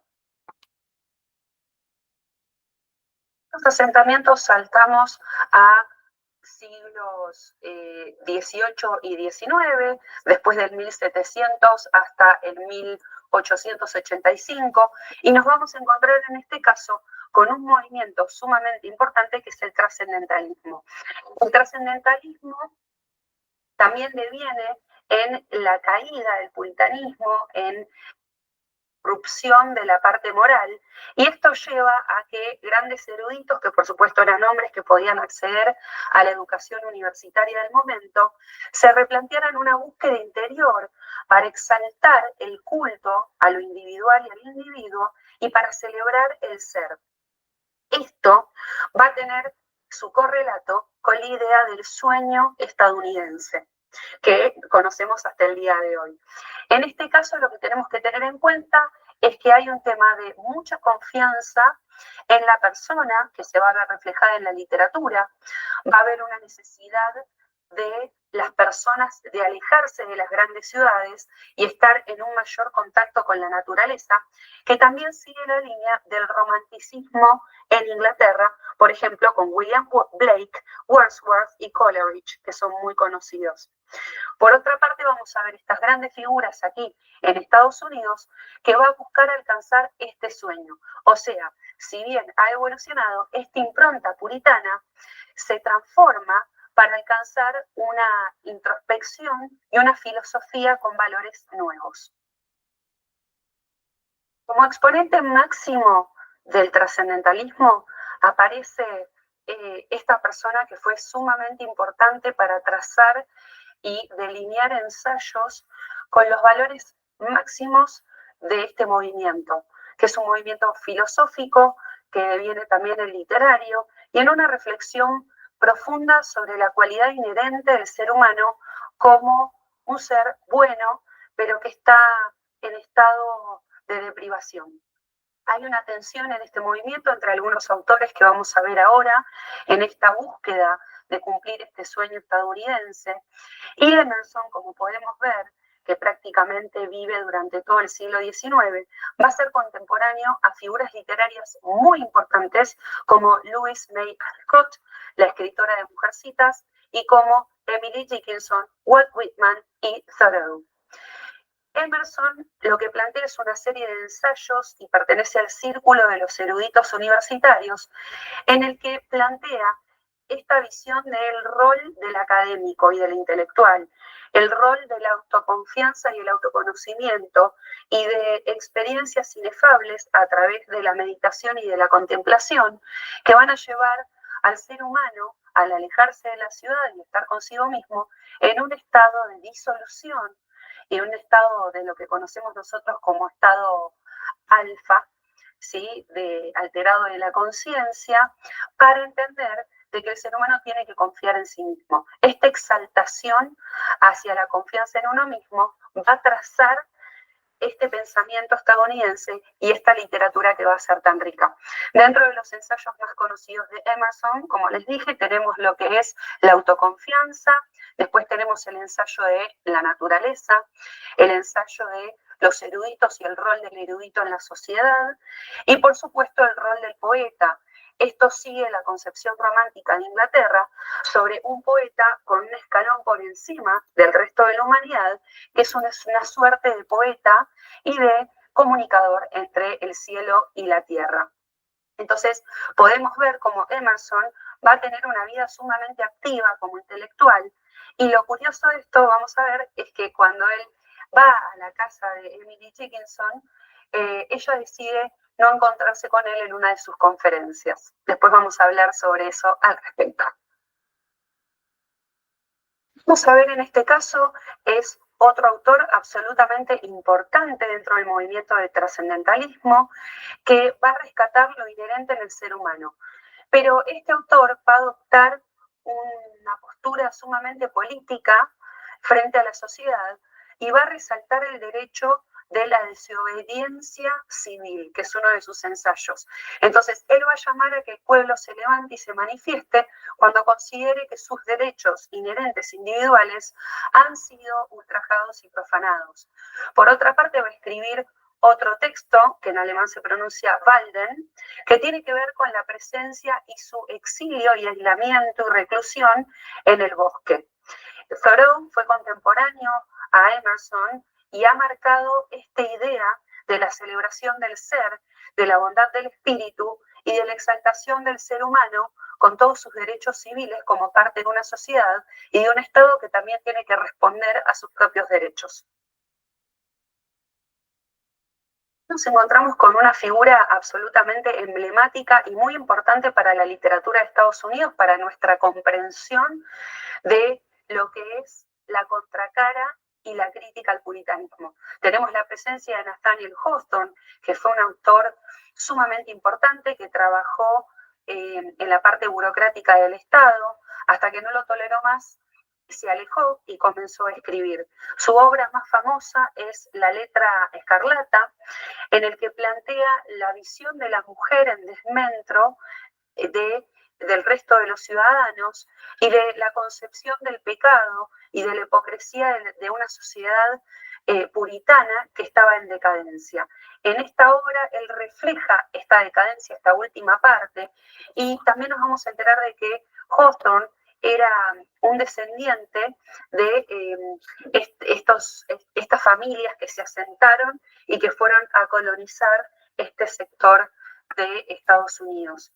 Los asentamientos saltamos a siglos XVIII y XIX, después del 1700 hasta el 1885, y nos vamos a encontrar en este caso con un movimiento sumamente importante que es el trascendentalismo. El trascendentalismo también deviene en la caída del puritanismo, en corrupción de la parte moral, y esto lleva a que grandes eruditos, que por supuesto eran hombres que podían acceder a la educación universitaria del momento, se replantearan una búsqueda interior para exaltar el culto a lo individual y al individuo y para celebrar el ser. Esto va a tener su correlato con la idea del sueño estadounidense, que conocemos hasta el día de hoy. En este caso, lo que tenemos que tener en cuenta es que hay un tema de mucha confianza en la persona, que se va a ver reflejada en la literatura. Va a haber una necesidad de las personas de alejarse de las grandes ciudades y estar en un mayor contacto con la naturaleza, que también sigue la línea del romanticismo en Inglaterra, por ejemplo, con William Blake, Wordsworth y Coleridge, que son muy conocidos. Por otra parte, vamos a ver estas grandes figuras aquí en Estados Unidos que va a buscar alcanzar este sueño. O sea, si bien ha evolucionado, esta impronta puritana se transforma para alcanzar una introspección y una filosofía con valores nuevos. Como exponente máximo del trascendentalismo aparece esta persona que fue sumamente importante para trazar y delinear ensayos con los valores máximos de este movimiento, que es un movimiento filosófico que deviene también en literario y en una reflexión profunda sobre la cualidad inherente del ser humano como un ser bueno, pero que está en estado de deprivación. Hay una tensión en este movimiento entre algunos autores que vamos a ver ahora en esta búsqueda de cumplir este sueño estadounidense. Y Emerson, como podemos ver, que prácticamente vive durante todo el siglo XIX, va a ser contemporáneo a figuras literarias muy importantes como Louise May Alcott, la escritora de Mujercitas, y como Emily Dickinson, Walt Whitman y Thoreau. Emerson lo que plantea es una serie de ensayos y pertenece al círculo de los eruditos universitarios, en el que plantea esta visión del rol del académico y del intelectual, el rol de la autoconfianza y el autoconocimiento y de experiencias inefables a través de la meditación y de la contemplación que van a llevar al ser humano, al alejarse de la ciudad y estar consigo mismo, en un estado de disolución y un estado de lo que conocemos nosotros como estado alfa, ¿sí? Alterado de la conciencia, para entender de que el ser humano tiene que confiar en sí mismo. Esta exaltación hacia la confianza en uno mismo va a trazar este pensamiento estadounidense y esta literatura que va a ser tan rica. Dentro de los ensayos más conocidos de Emerson, como les dije, tenemos lo que es la autoconfianza, después tenemos el ensayo de la naturaleza, el ensayo de los eruditos y el rol del erudito en la sociedad, y por supuesto el rol del poeta. Esto sigue la concepción romántica de Inglaterra sobre un poeta con un escalón por encima del resto de la humanidad, que es una suerte de poeta y de comunicador entre el cielo y la tierra. Entonces, podemos ver cómo Emerson va a tener una vida sumamente activa como intelectual, y lo curioso de esto, vamos a ver, es que cuando él va a la casa de Emily Dickinson, ella decide no encontrarse con él en una de sus conferencias. Después vamos a hablar sobre eso al respecto. Vamos a ver en este caso, es otro autor absolutamente importante dentro del movimiento de trascendentalismo que va a rescatar lo inherente en el ser humano. Pero este autor va a adoptar una postura sumamente política frente a la sociedad y va a resaltar el derecho de la desobediencia civil, que es uno de sus ensayos. Entonces, él va a llamar a que el pueblo se levante y se manifieste cuando considere que sus derechos inherentes individuales han sido ultrajados y profanados. Por otra parte, va a escribir otro texto, que en alemán se pronuncia Walden, que tiene que ver con la presencia y su exilio y aislamiento y reclusión en el bosque. Thoreau fue contemporáneo a Emerson y ha marcado esta idea de la celebración del ser, de la bondad del espíritu y de la exaltación del ser humano con todos sus derechos civiles como parte de una sociedad y de un Estado que también tiene que responder a sus propios derechos. Nos encontramos con una figura absolutamente emblemática y muy importante para la literatura de Estados Unidos, para nuestra comprensión de lo que es la contracara y la crítica al puritanismo. Tenemos la presencia de Nathaniel Hawthorne, que fue un autor sumamente importante que trabajó en la parte burocrática del Estado, hasta que no lo toleró más, se alejó y comenzó a escribir. Su obra más famosa es La letra escarlata, en el que plantea la visión de la mujer en desmedro del resto de los ciudadanos y de la concepción del pecado y de la hipocresía de una sociedad puritana que estaba en decadencia. En esta obra él refleja esta decadencia, esta última parte, y también nos vamos a enterar de que Hawthorne era un descendiente de estas familias que se asentaron y que fueron a colonizar este sector de Estados Unidos.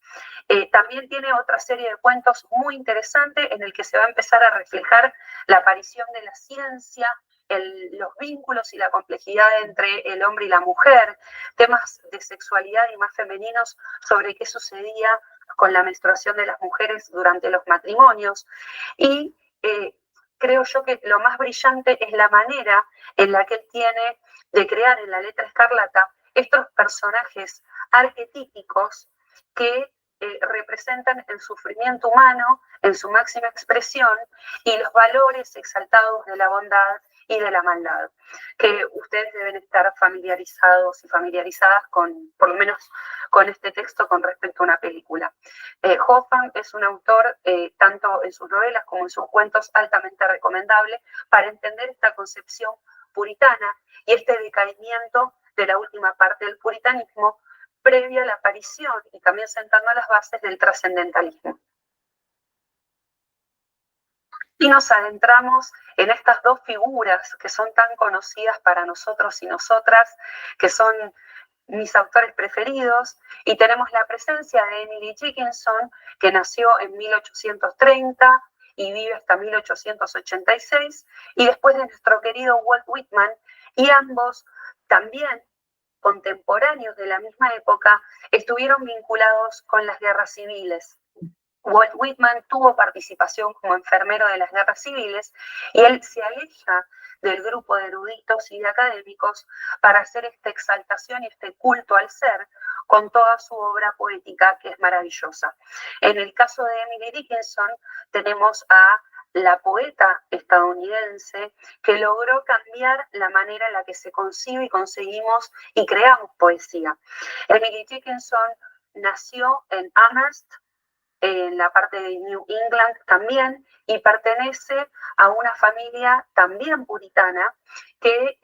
También tiene otra serie de cuentos muy interesantes en el que se va a empezar a reflejar la aparición de la ciencia, los vínculos y la complejidad entre el hombre y la mujer, temas de sexualidad y más femeninos sobre qué sucedía con la menstruación de las mujeres durante los matrimonios. Y creo yo que lo más brillante es la manera en la que él tiene de crear en La Letra Escarlata estos personajes arquetípicos que representan el sufrimiento humano en su máxima expresión y los valores exaltados de la bondad y de la maldad, que ustedes deben estar familiarizados y familiarizadas con, por lo menos con este texto con respecto a una película. Hoffman es un autor, tanto en sus novelas como en sus cuentos, altamente recomendable para entender esta concepción puritana y este decaimiento de la última parte del puritanismo previa a la aparición y también sentando las bases del trascendentalismo. Y nos adentramos en estas dos figuras que son tan conocidas para nosotros y nosotras, que son mis autores preferidos, y tenemos la presencia de Emily Dickinson, que nació en 1830 y vive hasta 1886, y después de nuestro querido Walt Whitman, y ambos también contemporáneos de la misma época, estuvieron vinculados con las guerras civiles. Walt Whitman tuvo participación como enfermero de las guerras civiles y él se aleja del grupo de eruditos y de académicos para hacer esta exaltación y este culto al ser con toda su obra poética, que es maravillosa. En el caso de Emily Dickinson tenemos a la poeta estadounidense que logró cambiar la manera en la que se concibe y conseguimos y creamos poesía. Emily Dickinson nació en Amherst, en la parte de New England también, y pertenece a una familia también puritana que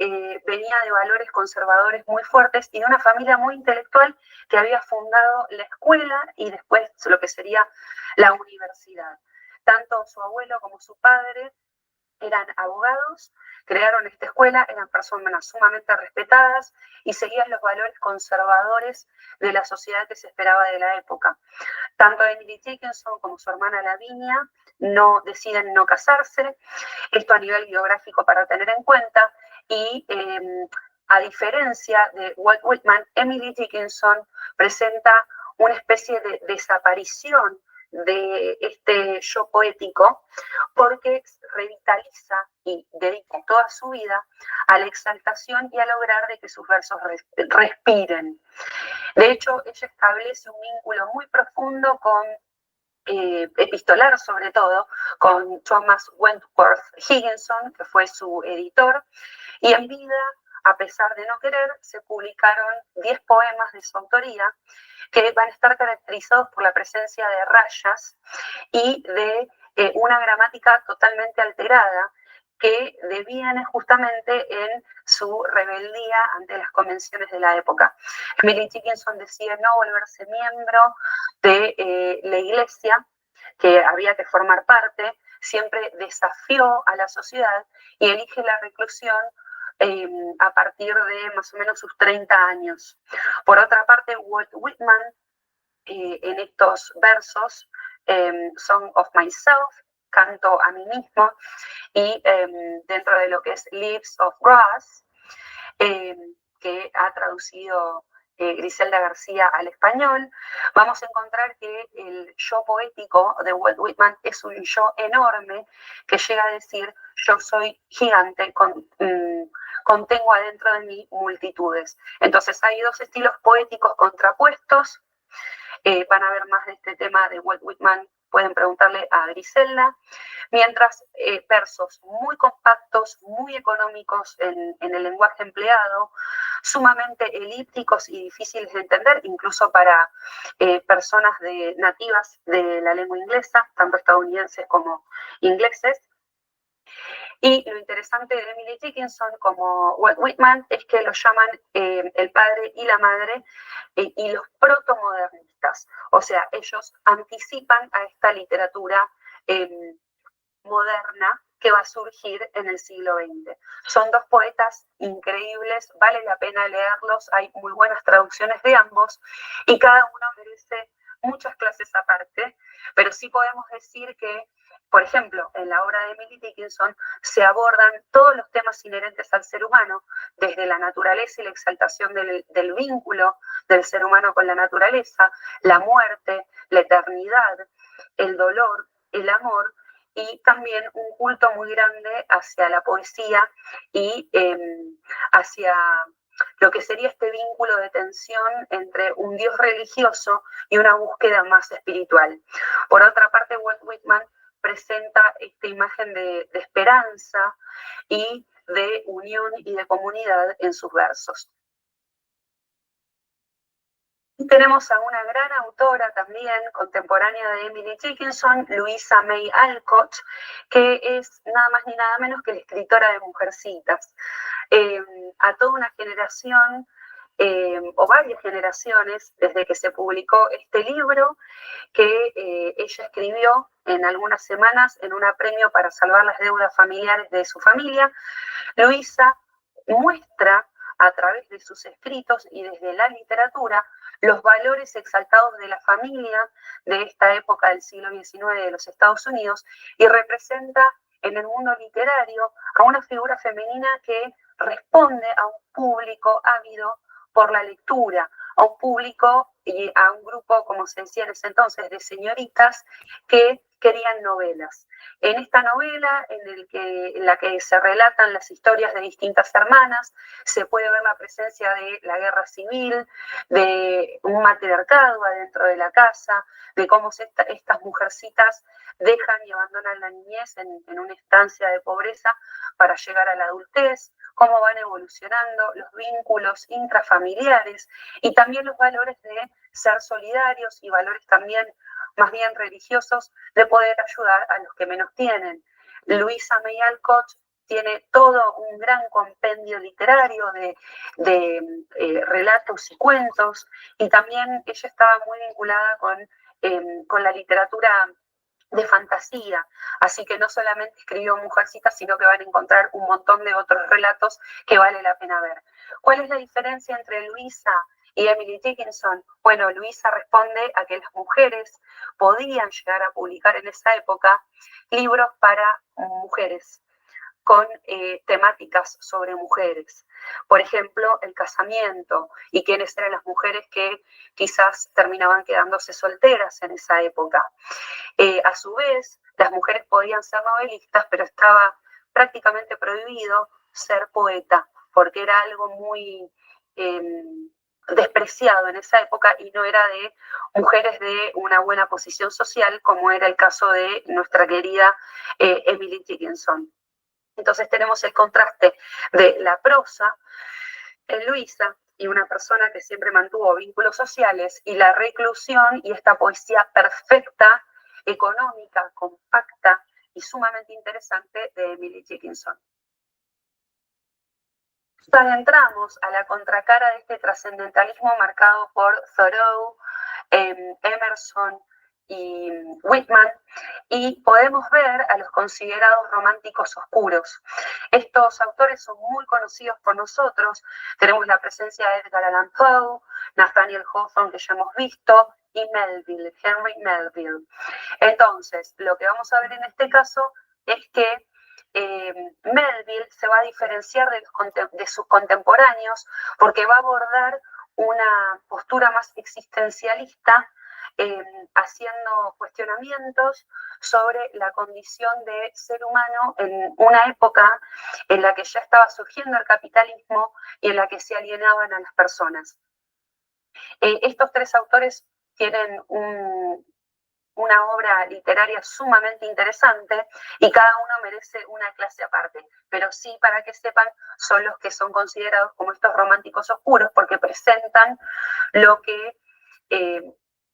venía de valores conservadores muy fuertes y de una familia muy intelectual que había fundado la escuela y después lo que sería la universidad. Tanto su abuelo como su padre eran abogados, crearon esta escuela, eran personas sumamente respetadas y seguían los valores conservadores de la sociedad que se esperaba de la época. Tanto Emily Dickinson como su hermana Lavinia deciden no casarse, esto a nivel biográfico para tener en cuenta, y a diferencia de Walt Whitman, Emily Dickinson presenta una especie de desaparición de este yo poético porque revitaliza y dedica toda su vida a la exaltación y a lograr de que sus versos respiren. De hecho, ella establece un vínculo muy profundo con epistolar sobre todo, con Thomas Wentworth Higginson, que fue su editor, y en vida, a pesar de no querer, se publicaron 10 poemas de su autoría que van a estar caracterizados por la presencia de rayas y de una gramática totalmente alterada que deviene justamente en su rebeldía ante las convenciones de la época. Emily Dickinson decide no volverse miembro de la iglesia, que había que formar parte, siempre desafió a la sociedad y elige la reclusión a partir de más o menos sus 30 años. Por otra parte, Walt Whitman, en estos versos, Song of Myself, canto a mí mismo, y dentro de lo que es Leaves of Grass, que ha traducido Griselda García al español, vamos a encontrar que el yo poético de Walt Whitman es un yo enorme que llega a decir: yo soy gigante, contengo adentro de mí multitudes. Entonces hay dos estilos poéticos contrapuestos. Van a ver más de este tema de Walt Whitman, pueden preguntarle a Griselda, mientras versos muy compactos, muy económicos en el lenguaje empleado, sumamente elípticos y difíciles de entender, incluso para personas nativas de la lengua inglesa, tanto estadounidenses como ingleses. Y lo interesante de Emily Dickinson como Walt Whitman es que lo llaman el padre y la madre y los protomodernistas. O sea, ellos anticipan a esta literatura moderna que va a surgir en el siglo XX. Son dos poetas increíbles, vale la pena leerlos, hay muy buenas traducciones de ambos y cada uno merece muchas clases aparte, pero sí podemos decir que, por ejemplo, en la obra de Emily Dickinson se abordan todos los temas inherentes al ser humano, desde la naturaleza y la exaltación del vínculo del ser humano con la naturaleza, la muerte, la eternidad, el dolor, el amor, y también un culto muy grande hacia la poesía y hacia lo que sería este vínculo de tensión entre un Dios religioso y una búsqueda más espiritual. Por otra parte, Walt Whitman presenta esta imagen de esperanza y de unión y de comunidad en sus versos. Y tenemos a una gran autora también, contemporánea de Emily Dickinson, Louisa May Alcott, que es nada más ni nada menos que la escritora de Mujercitas. A toda una generación, o varias generaciones, desde que se publicó este libro, que ella escribió en algunas semanas en un apremio para salvar las deudas familiares de su familia, Louisa muestra a través de sus escritos y desde la literatura los valores exaltados de la familia de esta época del siglo XIX de los Estados Unidos y representa en el mundo literario a una figura femenina que responde a un público ávido por la lectura, a un público y a un grupo, como se decía en ese entonces, de señoritas que querían novelas. En esta novela, en la que se relatan las historias de distintas hermanas, se puede ver la presencia de la guerra civil, de un matriarcado adentro de la casa, de cómo estas mujercitas dejan y abandonan la niñez en una estancia de pobreza para llegar a la adultez, cómo van evolucionando los vínculos intrafamiliares y también los valores de ser solidarios y valores también más bien religiosos de poder ayudar a los que menos tienen. Louisa May Alcott tiene todo un gran compendio literario de relatos y cuentos, y también ella estaba muy vinculada con la literatura de fantasía, así que no solamente escribió Mujercitas, sino que van a encontrar un montón de otros relatos que vale la pena ver. ¿Cuál es la diferencia entre Louisa y Emily Dickinson? Bueno, Louisa responde a que las mujeres podían llegar a publicar en esa época libros para mujeres, con temáticas sobre mujeres. Por ejemplo, el casamiento y quiénes eran las mujeres que quizás terminaban quedándose solteras en esa época. A su vez, las mujeres podían ser novelistas, pero estaba prácticamente prohibido ser poeta, porque era algo muy despreciado en esa época y no era de mujeres de una buena posición social, como era el caso de nuestra querida Emily Dickinson. Entonces tenemos el contraste de la prosa en Louisa y una persona que siempre mantuvo vínculos sociales, y la reclusión y esta poesía perfecta, económica, compacta y sumamente interesante de Emily Dickinson. Nos adentramos a la contracara de este trascendentalismo marcado por Thoreau, Emerson y Whitman, y podemos ver a los considerados románticos oscuros. Estos autores son muy conocidos por nosotros. Tenemos la presencia de Edgar Allan Poe, Nathaniel Hawthorne, que ya hemos visto, y Melville, Henry Melville. Entonces, lo que vamos a ver en este caso es que Melville se va a diferenciar de sus contemporáneos porque va a abordar una postura más existencialista, haciendo cuestionamientos sobre la condición de ser humano en una época en la que ya estaba surgiendo el capitalismo y en la que se alienaban a las personas. Estos tres autores tienen una obra literaria sumamente interesante y cada uno merece una clase aparte, pero sí, para que sepan, son los que son considerados como estos románticos oscuros porque presentan lo que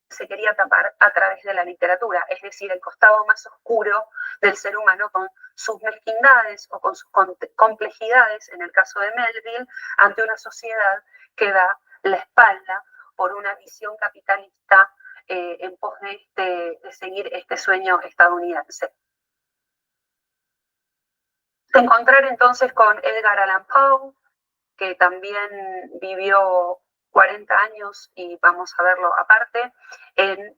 se quería tapar a través de la literatura, es decir, el costado más oscuro del ser humano con sus mezquindades o con sus complejidades, en el caso de Melville, ante una sociedad que da la espalda por una visión capitalista en pos de seguir este sueño estadounidense. encontrar entonces con Edgar Allan Poe, que también vivió 40 años, y vamos a verlo aparte, en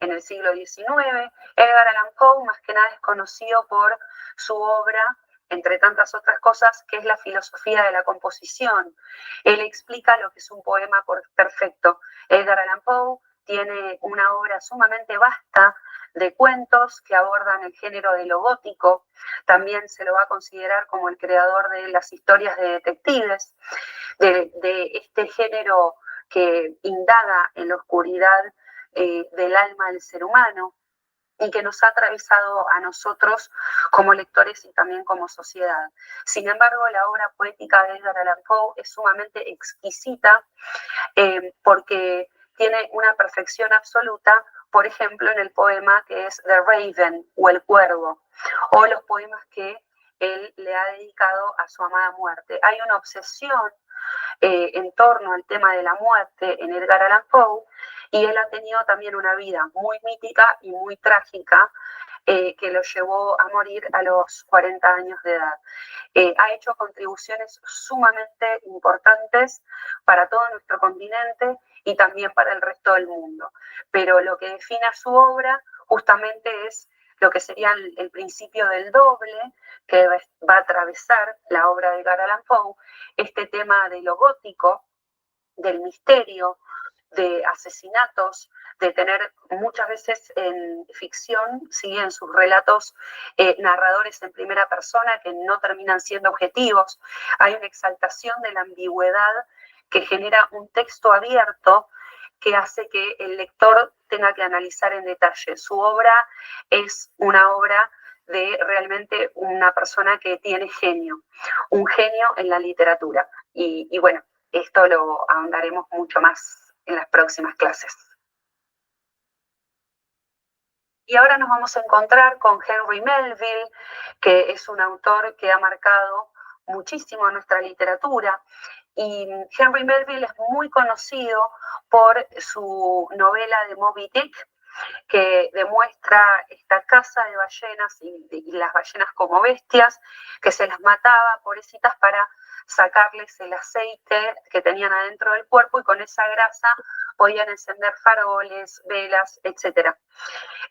el siglo XIX. Edgar Allan Poe más que nada es conocido por su obra, entre tantas otras cosas, que es la filosofía de la composición. Él explica lo que es un poema perfecto. Edgar Allan Poe tiene una obra sumamente vasta de cuentos que abordan el género de lo gótico. También se lo va a considerar como el creador de las historias de detectives, de este género que indaga en la oscuridad del alma del ser humano y que nos ha atravesado a nosotros como lectores y también como sociedad. Sin embargo, la obra poética de Edgar Allan Poe es sumamente exquisita porque tiene una perfección absoluta, por ejemplo, en el poema que es The Raven o El Cuervo, o los poemas que él le ha dedicado a su amada muerte. Hay una obsesión en torno al tema de la muerte en Edgar Allan Poe, y él ha tenido también una vida muy mítica y muy trágica que lo llevó a morir a los 40 años de edad. Ha hecho contribuciones sumamente importantes para todo nuestro continente y también para el resto del mundo. Pero lo que define a su obra justamente es lo que sería el principio del doble que va a atravesar la obra de Edgar Allan Poe, este tema de lo gótico, del misterio, de asesinatos, de tener muchas veces en ficción, ¿sí?, en sus relatos, narradores en primera persona que no terminan siendo objetivos. Hay una exaltación de la ambigüedad que genera un texto abierto que hace que el lector tenga que analizar en detalle. Su obra es una obra de realmente una persona que tiene genio, un genio en la literatura. Y bueno, esto lo ahondaremos mucho más en las próximas clases. Y ahora nos vamos a encontrar con Henry Melville, que es un autor que ha marcado muchísimo nuestra literatura. Y Henry Melville es muy conocido por su novela de Moby Dick, que demuestra esta caza de ballenas y las ballenas como bestias, que se las mataba, pobrecitas, para sacarles el aceite que tenían adentro del cuerpo, y con esa grasa podían encender faroles, velas, etc.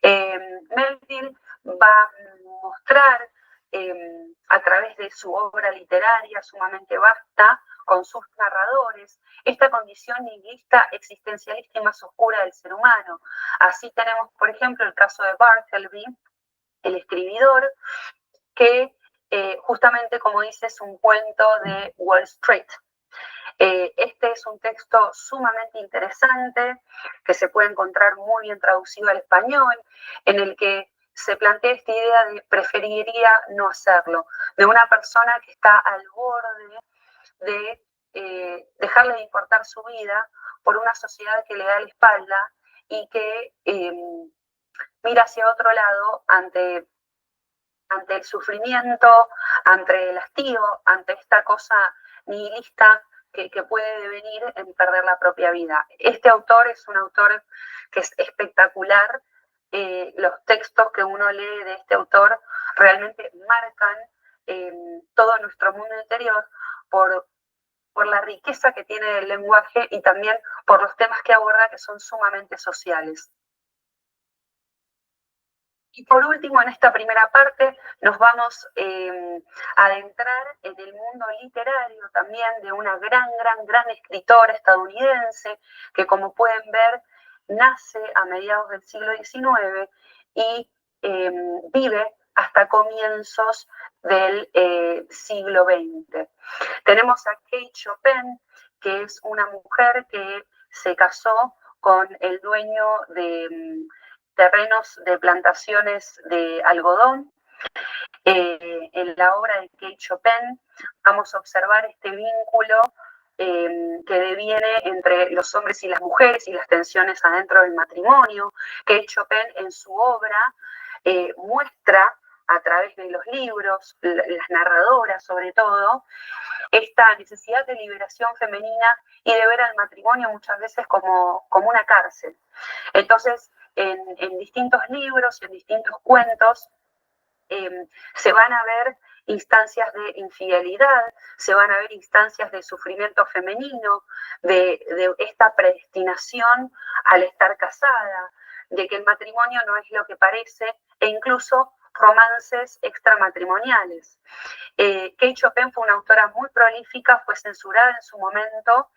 Melville va a mostrar a través de su obra literaria sumamente vasta, con sus narradores, esta condición nihilista, existencialista y más oscura del ser humano. Así tenemos, por ejemplo, el caso de Bartleby, el escribidor, que justamente, como dice, es un cuento de Wall Street. Este es un texto sumamente interesante, que se puede encontrar muy bien traducido al español, en el que se plantea esta idea de preferiría no hacerlo, de una persona que está al borde de dejarle de importar su vida por una sociedad que le da la espalda y que mira hacia otro lado ante el sufrimiento, ante el hastío, ante esta cosa nihilista que puede devenir en perder la propia vida. Este autor es un autor que es espectacular. Los textos que uno lee de este autor realmente marcan todo nuestro mundo interior por la riqueza que tiene el lenguaje y también por los temas que aborda, que son sumamente sociales. Y por último, en esta primera parte, nos vamos a adentrar en el mundo literario también de una gran escritora estadounidense que, como pueden ver, nace a mediados del siglo XIX y vive hasta comienzos del siglo XX. Tenemos a Kate Chopin, que es una mujer que se casó con el dueño de terrenos de plantaciones de algodón. En la obra de Kate Chopin vamos a observar este vínculo que deviene entre los hombres y las mujeres y las tensiones adentro del matrimonio. Kate Chopin en su obra muestra a través de los libros, las narradoras sobre todo, esta necesidad de liberación femenina y de ver al matrimonio muchas veces como una cárcel. Entonces, en distintos libros y en distintos cuentos, se van a ver instancias de infidelidad, se van a ver instancias de sufrimiento femenino, de esta predestinación al estar casada, de que el matrimonio no es lo que parece, e incluso romances extramatrimoniales. Kate Chopin fue una autora muy prolífica, fue censurada en su momento,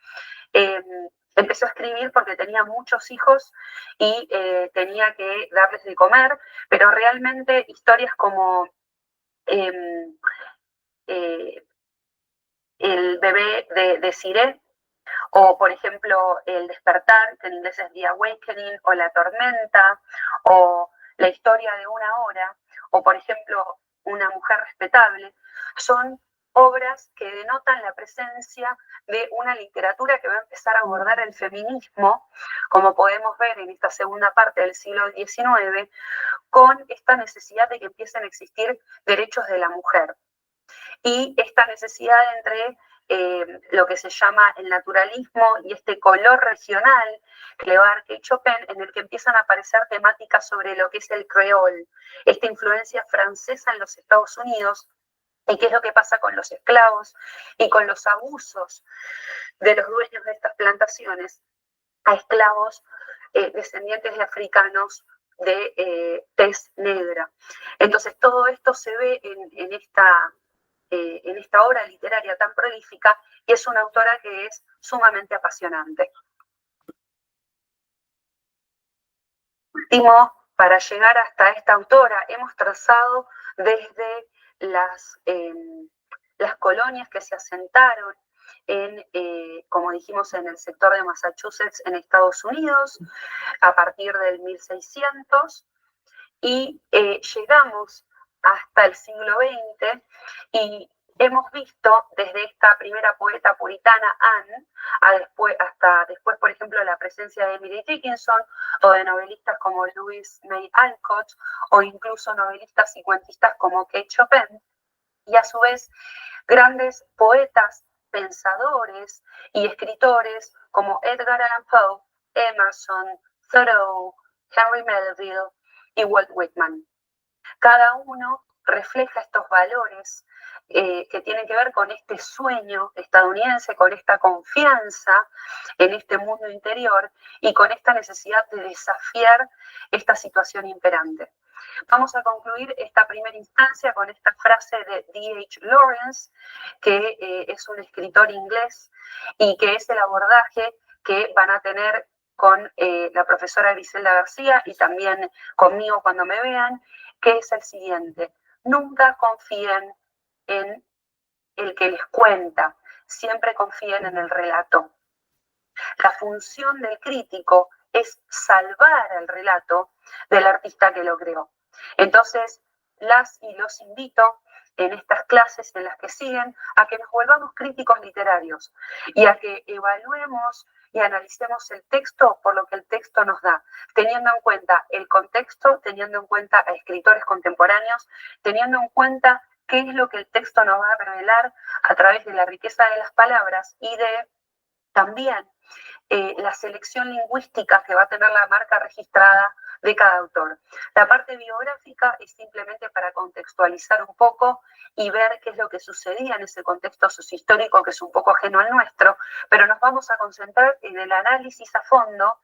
empezó a escribir porque tenía muchos hijos y tenía que darles de comer, pero realmente historias como el bebé de Siré, o por ejemplo El despertar, que en inglés es The Awakening, o La tormenta, o La historia de una hora, o por ejemplo Una mujer respetable, son obras que denotan la presencia de una literatura que va a empezar a abordar el feminismo, como podemos ver en esta segunda parte del siglo XIX, con esta necesidad de que empiecen a existir derechos de la mujer y esta necesidad entre lo que se llama el naturalismo y este color regional que le va a dar Kate Chopin, en el que empiezan a aparecer temáticas sobre lo que es el creol, esta influencia francesa en los Estados Unidos, y qué es lo que pasa con los esclavos y con los abusos de los dueños de estas plantaciones a esclavos descendientes de africanos de tez negra. Entonces todo esto se ve en esta obra literaria tan prolífica, y es una autora que es sumamente apasionante. Último, para llegar hasta esta autora, hemos trazado desde las colonias que se asentaron como dijimos, en el sector de Massachusetts, en Estados Unidos, a partir del 1600, y llegamos hasta el siglo XX, y hemos visto desde esta primera poeta puritana, Anne, hasta después, por ejemplo, la presencia de Emily Dickinson, o de novelistas como Louise May Alcott, o incluso novelistas y cuentistas como Kate Chopin, y a su vez grandes poetas, pensadores y escritores como Edgar Allan Poe, Emerson, Thoreau, Henry Melville y Walt Whitman. Cada uno refleja estos valores que tienen que ver con este sueño estadounidense, con esta confianza en este mundo interior y con esta necesidad de desafiar esta situación imperante. Vamos a concluir esta primera instancia con esta frase de D.H. Lawrence, que es un escritor inglés y que es el abordaje que van a tener con la profesora Griselda García y también conmigo cuando me vean, que es el siguiente: nunca confíen en el que les cuenta, siempre confíen en el relato. La función del crítico es salvar el relato del artista que lo creó. Entonces, las y los invito en estas clases en las que siguen a que nos volvamos críticos literarios y a que evaluemos y analicemos el texto por lo que el texto nos da, teniendo en cuenta el contexto, teniendo en cuenta a escritores contemporáneos, teniendo en cuenta qué es lo que el texto nos va a revelar a través de la riqueza de las palabras y de también la selección lingüística que va a tener la marca registrada de cada autor. La parte biográfica es simplemente para contextualizar un poco y ver qué es lo que sucedía en ese contexto sociohistórico que es un poco ajeno al nuestro, pero nos vamos a concentrar en el análisis a fondo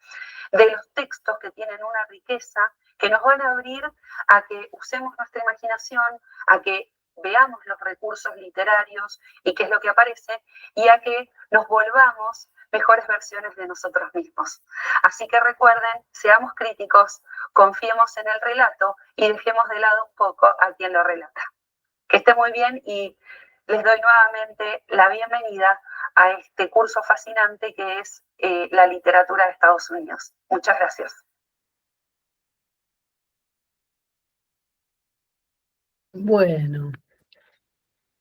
de los textos que tienen una riqueza que nos van a abrir a que usemos nuestra imaginación, a que veamos los recursos literarios y qué es lo que aparece, y a que nos volvamos mejores versiones de nosotros mismos. Así que recuerden, seamos críticos, confiemos en el relato y dejemos de lado un poco a quien lo relata. Que esté muy bien y les doy nuevamente la bienvenida a este curso fascinante que es la literatura de Estados Unidos. Muchas gracias. Bueno,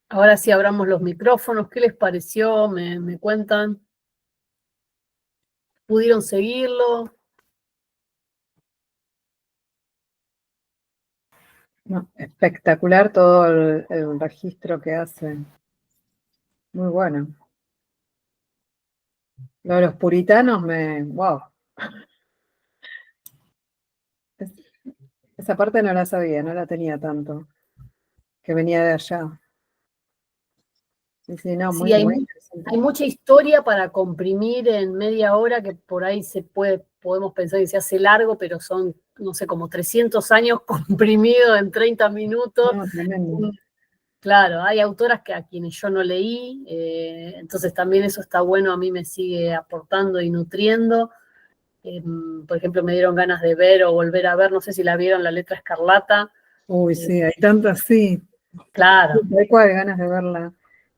ahora sí abramos los micrófonos. ¿Qué les pareció? ¿Me cuentan? ¿Pudieron seguirlo? No, espectacular todo el registro que hacen. Muy bueno. Lo de los puritanos ¡wow! Esa parte no la sabía, no la tenía tanto. que venía de allá. Sí, no, Sí, muy interesante. hay mucha historia para comprimir en media hora, que por ahí podemos pensar que se hace largo, pero son, no sé, como 300 años comprimidos en 30 minutos. No, tremendo. Claro, hay autoras a quienes yo no leí, entonces también eso está bueno, a mí me sigue aportando y nutriendo. Por ejemplo, me dieron ganas de ver o volver a ver, no sé si la vieron, La Letra Escarlata. Uy, sí, hay tantas, sí. Claro, Hay cual ganas de verla.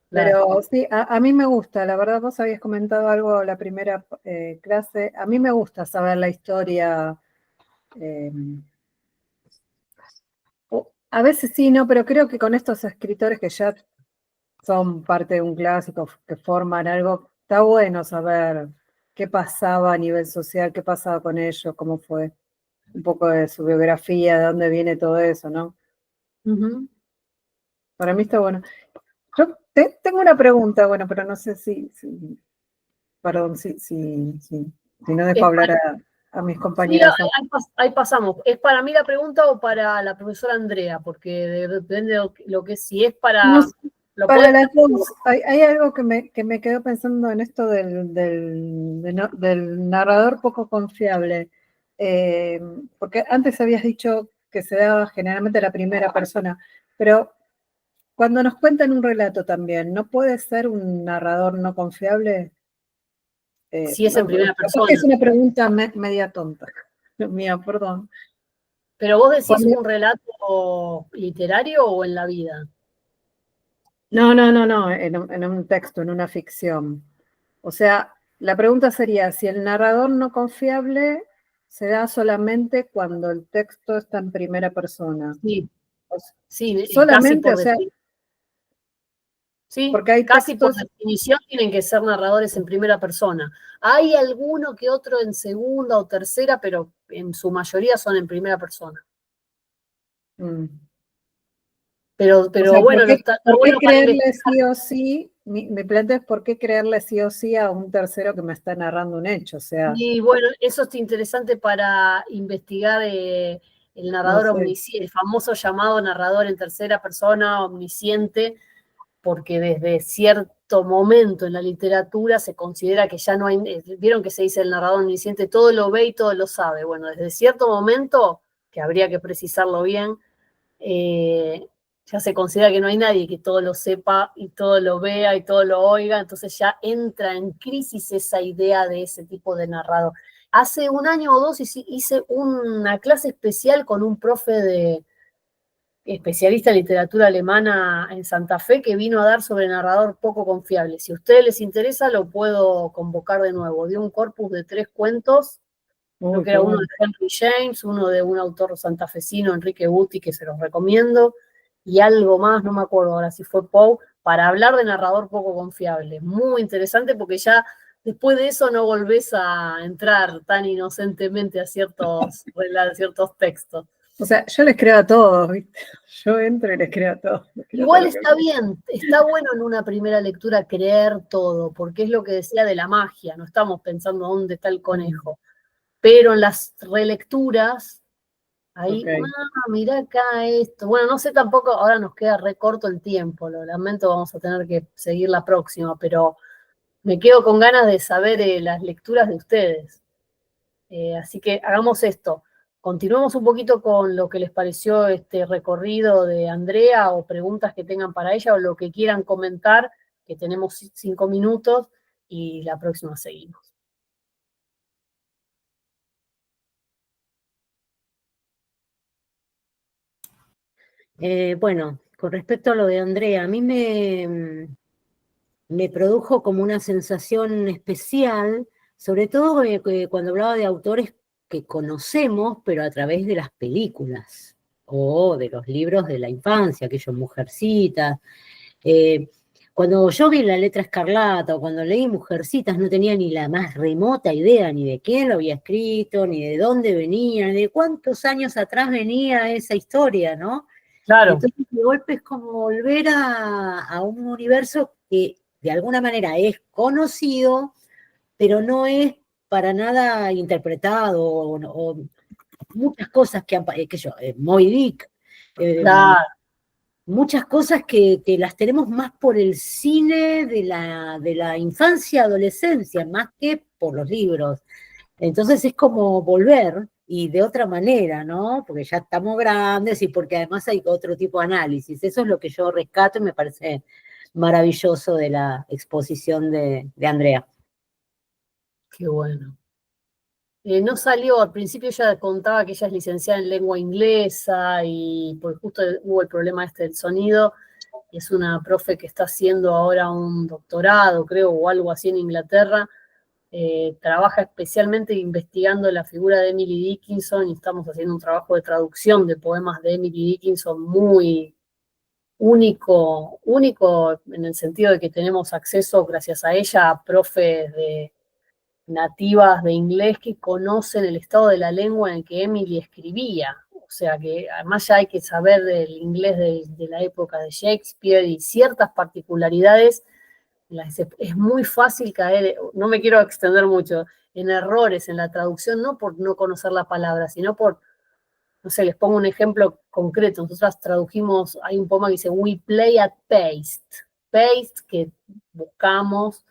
claro. Pero sí, a mí me gusta, la verdad vos habías comentado algo la primera clase, a mí me gusta saber la historia, eh, a veces sí, no, pero creo que con estos escritores que ya son parte de un clásico, que forman algo, está bueno saber qué pasaba a nivel social, qué pasaba con ellos, cómo fue, un poco de su biografía, de dónde viene todo eso, ¿no? Ujú. Para mí está bueno. Yo tengo una pregunta, bueno, pero no sé perdón, si no dejo Es hablar a mis Sí, compañeras. ahí pasamos. ¿Es para mí la pregunta o para la profesora Andrea? Porque depende de lo que si es No para... sé, ¿Lo para podés las hacer? dos, hay algo que me quedó pensando en esto del narrador poco confiable. Porque antes habías dicho que se daba generalmente a la primera persona, pero cuando nos cuentan un relato también, ¿no puede ser un narrador no confiable? Si es en primera Capaz que persona. es una pregunta media tonta, mía, perdón. Pero vos decís Cuando- un relato literario o en la vida. No, en un texto, en una ficción. O sea, la pregunta sería si el narrador no confiable se da solamente cuando el texto está en primera persona. Sí, O sea, sí, casi solamente, por o sea, definición. Sí, porque hay casi por textos, definición tienen que ser narradores en primera persona. Hay alguno que otro en segunda o tercera, pero en su mayoría son en primera persona. mm, Pero, o sea, pero bueno, está por qué bueno para creerle investigar. sí o sí? Mi planteo es por qué creerle sí o sí a un tercero que me está narrando un hecho, o sea, Y bueno, eso es interesante para investigar el no narrador sé. omnisciente, el famoso llamado narrador en tercera persona omnisciente, porque desde cierto momento en la literatura se considera que ya no hay, vieron que se dice el narrador omnisciente, todo lo ve y todo lo sabe. Bueno, desde cierto momento, que habría que precisarlo bien, ya se considera que no hay nadie que todo lo sepa y todo lo vea y todo lo oiga, entonces ya entra en crisis esa idea de ese tipo de narrador. Hace un año o dos hice una clase especial con un profe de especialista en literatura alemana en Santa Fe que vino a dar sobre narrador poco confiable. Si a ustedes les interesa, lo puedo convocar de nuevo. Dio un corpus de 3 cuentos, creo Uy, que qué era uno bueno. de Henry James, uno de un autor santafesino, Enrique Buti, que se los recomiendo, y algo más, no me acuerdo ahora si fue Poe, para hablar de narrador poco confiable. Muy interesante porque ya después de eso no volvés a entrar tan inocentemente a ciertos textos. O sea, yo les creo a todos, ¿viste? Yo entro y les creo a todos. Les creo todo Igual lo que está bien, está bueno en una primera lectura creer todo, porque es lo que decía de la magia, no estamos pensando dónde está el conejo. Pero en las relecturas, ahí, Ok. mirá acá esto. Bueno, no sé tampoco, ahora nos queda re corto el tiempo, lo lamento, vamos a tener que seguir la próxima, pero me quedo con ganas de saber las lecturas de ustedes. Así que hagamos esto. Continuemos un poquito con lo que les pareció este recorrido de Andrea o preguntas que tengan para ella o lo que quieran comentar, que tenemos 5 minutos y la próxima seguimos. Bueno, con respecto a lo de Andrea, a mí me produjo como una sensación especial, sobre todo que cuando hablaba de autores que conocemos, pero a través de las películas o de los libros de la infancia, aquellos Mujercitas. Eh, Cuando yo vi La Letra Escarlata o cuando leí Mujercitas no tenía ni la más remota idea ni de quién lo había escrito, ni de dónde venía, ni de cuántos años atrás venía esa historia, ¿no? Claro, Entonces, de golpe es como volver a un universo que de alguna manera es conocido, pero no es para nada interpretado, o muchas cosas que han, Moby Dick, eh, claro. muchas cosas que las tenemos más por el cine de la infancia, adolescencia, más que por los libros. Entonces es como volver y de otra manera, ¿no? Porque ya estamos grandes y porque además hay otro tipo de análisis. Eso es lo que yo rescato y me parece maravilloso de la exposición de Andrea. Qué bueno. No salió, al principio ella contaba que ella es licenciada en lengua inglesa y pues justo hubo el problema este del sonido, y es una profe que está haciendo ahora un doctorado, creo, o algo así en Inglaterra. Trabaja especialmente investigando la figura de Emily Dickinson y estamos haciendo un trabajo de traducción de poemas de Emily Dickinson muy único, único en el sentido de que tenemos acceso, gracias a ella, a profes nativas de inglés que conocen el estado de la lengua en que Emily escribía. O sea que además ya hay que saber del inglés de la época de Shakespeare y ciertas particularidades. Es muy fácil caer, no me quiero extender mucho, en errores en la traducción, no por no conocer la palabra, sino por, no sé, les pongo un ejemplo concreto. Nosotras tradujimos, hay un poema que dice, we play at paste. Paste, que buscamos,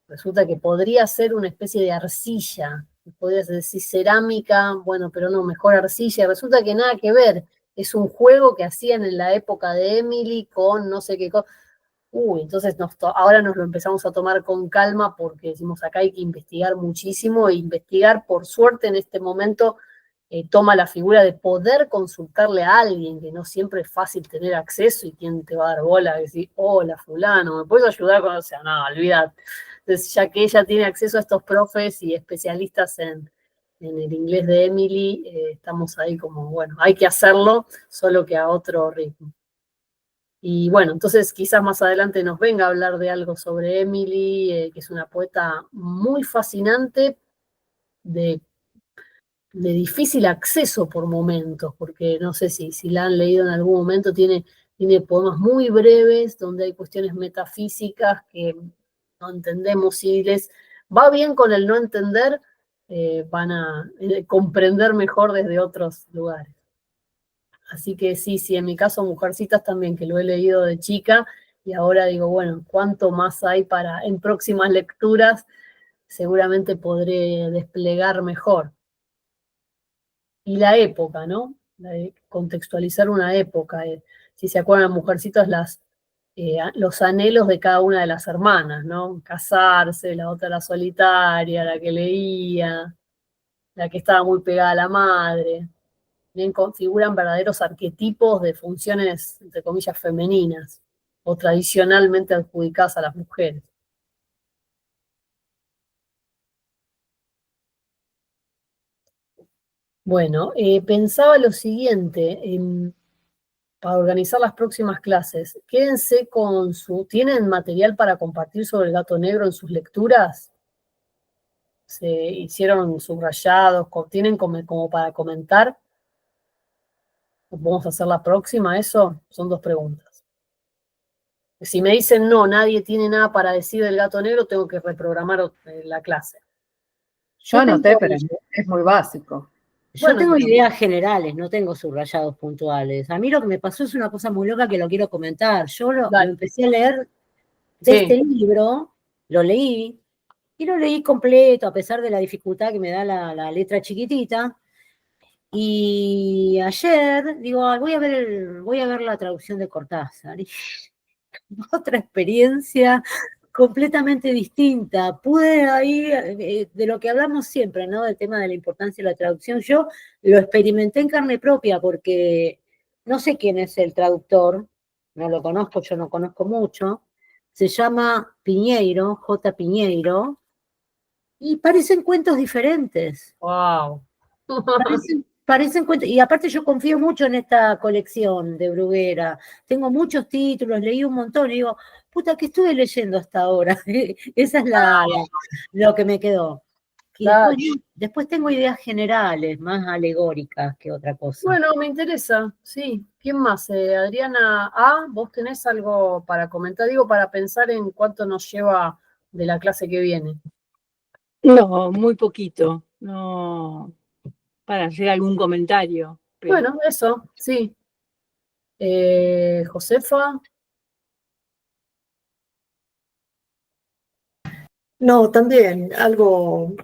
resulta que podría ser una especie de arcilla, podrías decir cerámica, bueno, pero no, mejor arcilla, resulta que nada que ver, es un juego que hacían en la época de Emily con no sé qué cosa. Entonces ahora nos lo empezamos a tomar con calma porque decimos acá hay que investigar muchísimo e investigar, por suerte en este momento toma la figura de poder consultarle a alguien, que no siempre es fácil tener acceso y quién te va a dar bola, decir, hola fulano, ¿me puedes ayudar con eso? O sea, no, olvídate. Entonces ya que ella tiene acceso a estos profes y especialistas en el inglés de Emily, estamos ahí como, bueno, hay que hacerlo, solo que a otro ritmo. Y bueno, entonces quizás más adelante nos venga a hablar de algo sobre Emily, que es una poeta muy fascinante, de difícil acceso por momentos, porque no sé si la han leído en algún momento, tiene poemas muy breves, donde hay cuestiones metafísicas que no entendemos. Si les va bien con el no entender, van a comprender mejor desde otros lugares. Así que sí, en mi caso Mujercitas también, que lo he leído de chica, y ahora digo, bueno, ¿cuánto más hay en próximas lecturas? Seguramente podré desplegar mejor. Y la época, ¿no? Contextualizar una época. Si se acuerdan, Mujercitas, los anhelos de cada una de las hermanas, ¿no? Casarse, la otra la solitaria, la que leía, la que estaba muy pegada a la madre. Bien, configuran verdaderos arquetipos de funciones, entre comillas, femeninas, o tradicionalmente adjudicadas a las mujeres. Bueno, pensaba lo siguiente, para organizar las próximas clases, quédense con ¿tienen material para compartir sobre el gato negro en sus lecturas? ¿Se hicieron subrayados? ¿Tienen como para comentar? ¿Vamos a hacer la próxima? Eso son dos preguntas. Si me dicen no, nadie tiene nada para decir del gato negro, tengo que reprogramar la clase. Yo anoté, pero es muy básico. Yo tengo ideas generales, no tengo subrayados puntuales. A mí lo que me pasó es una cosa muy loca que lo quiero comentar. Yo lo empecé a leer de este libro, lo leí, y lo leí completo, a pesar de la dificultad que me da la letra chiquitita. Y ayer, digo, voy a ver la traducción de Cortázar. Y otra experiencia completamente distinta. Pude ahí, de lo que hablamos siempre, ¿no? Del tema de la importancia de la traducción, yo lo experimenté en carne propia porque no sé quién es el traductor, no lo conozco, yo no conozco mucho, se llama Piñeiro, J. Piñeiro, y parecen cuentos diferentes. ¡Wow! Parecen cuentos, y aparte yo confío mucho en esta colección de Bruguera, tengo muchos títulos, leí un montón, y digo, puta, ¿qué estuve leyendo hasta ahora? Esa es lo que me quedó. Y después tengo ideas generales, más alegóricas que otra cosa. Bueno, me interesa, sí. ¿Quién más? Adriana ¿vos tenés algo para comentar? Digo, para pensar en cuánto nos lleva de la clase que viene. No, muy poquito. No, para hacer algún comentario. Bueno, eso, sí. Josefa. No, también algo,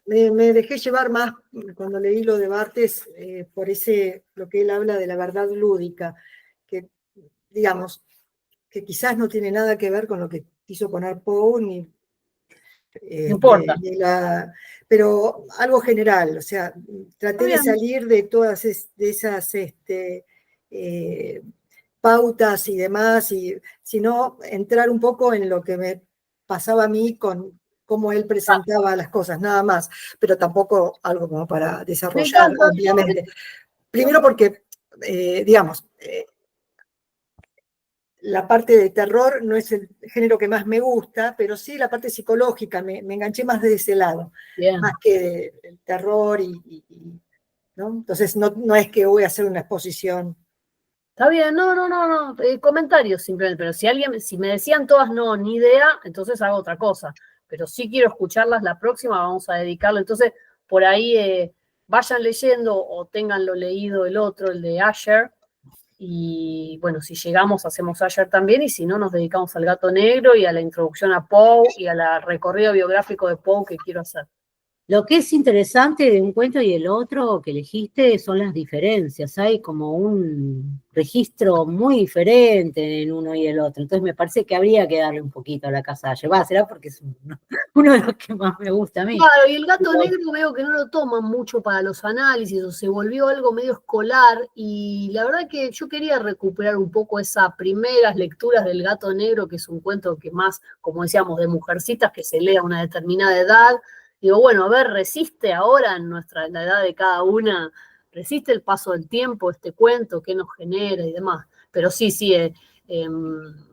me dejé llevar más cuando leí lo de Barthes por lo que él habla de la verdad lúdica, que digamos, que quizás no tiene nada que ver con lo que quiso poner Poe, No importa. pero algo general, o sea, traté de Bien. salir de todas de esas pautas y demás, sino entrar un poco en lo que me pasaba a mí con cómo él presentaba las cosas, nada más, pero tampoco algo como para Me desarrollar encanta. ampliamente. Primero porque, digamos, la parte de terror no es el género que más me gusta, pero sí la parte psicológica, me enganché más de ese lado, Bien. más que el terror, ¿no? Entonces no es que voy a hacer una exposición. Está bien, no. Comentarios simplemente, pero si me decían todas no, ni idea, entonces hago otra cosa. Pero sí quiero escucharlas la próxima, vamos a dedicarlo. Entonces, por ahí vayan leyendo o tenganlo leído el otro, el de Asher. Y bueno, si llegamos, hacemos Asher también, y si no, nos dedicamos al Gato Negro y a la introducción a Poe y al recorrido biográfico de Poe que quiero hacer. Lo que es interesante de un cuento y el otro que elegiste son las diferencias. Hay como un registro muy diferente en uno y el otro. Entonces me parece que habría que darle un poquito a la casa de Ayer. Será porque es uno de los que más me gusta a mí. Claro, y el Gato Negro veo que no lo toman mucho para los análisis, o se volvió algo medio escolar, y la verdad que yo quería recuperar un poco esas primeras lecturas del Gato Negro, que es un cuento que más, como decíamos, de mujercitas, que se lee a una determinada edad. Digo, bueno, a ver, resiste ahora en la edad de cada una, resiste el paso del tiempo, este cuento, qué nos genera y demás. Pero sí,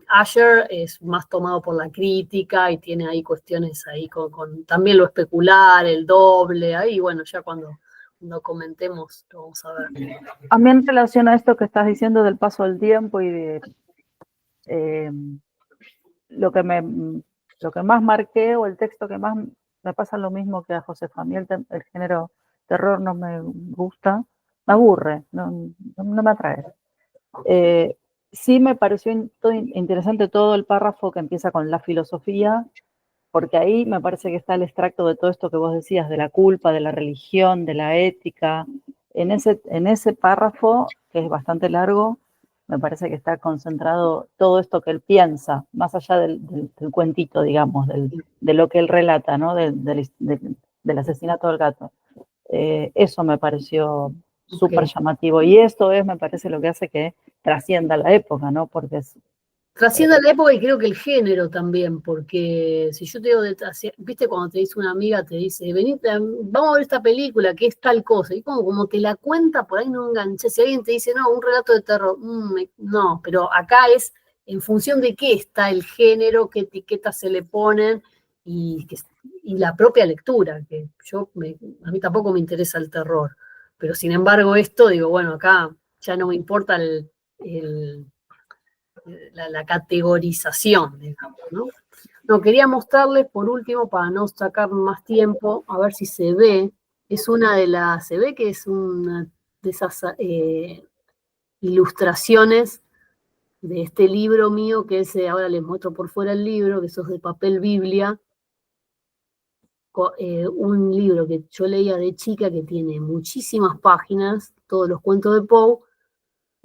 Asher es más tomado por la crítica y tiene ahí cuestiones ahí con también lo especular, el doble, ahí bueno, ya cuando comentemos lo vamos a ver. A mí en relación a esto que estás diciendo del paso del tiempo y de lo que más marqué o el texto que más me pasa lo mismo que a Josefa. A mí el género terror no me gusta, me aburre, no me atrae. Sí me pareció interesante todo el párrafo que empieza con la filosofía, porque ahí me parece que está el extracto de todo esto que vos decías, de la culpa, de la religión, de la ética. En ese párrafo, que es bastante largo, me parece que está concentrado todo esto que él piensa, más allá del cuentito, digamos, de lo que él relata, ¿no? Del asesinato del gato. Eso me pareció súper llamativo. Y esto me parece, lo que hace que trascienda la época, ¿no? Porque trasciende la época y creo que el género también, porque si yo te digo, viste cuando te dice una amiga, te dice, vení, vamos a ver esta película, que es tal cosa, y como te la cuenta, por ahí no enganché. Si alguien te dice, no, un relato de terror, no, pero acá es en función de qué está el género, qué etiquetas se le ponen, y la propia lectura, que a mí tampoco me interesa el terror, pero sin embargo esto, digo, bueno, acá ya no me importa la categorización, digamos, ¿no? No, quería mostrarles por último, para no sacar más tiempo, a ver si se ve, se ve que es una de esas ilustraciones de este libro mío, que es, ahora les muestro por fuera el libro, que eso es de papel Biblia, un libro que yo leía de chica que tiene muchísimas páginas, todos los cuentos de Poe,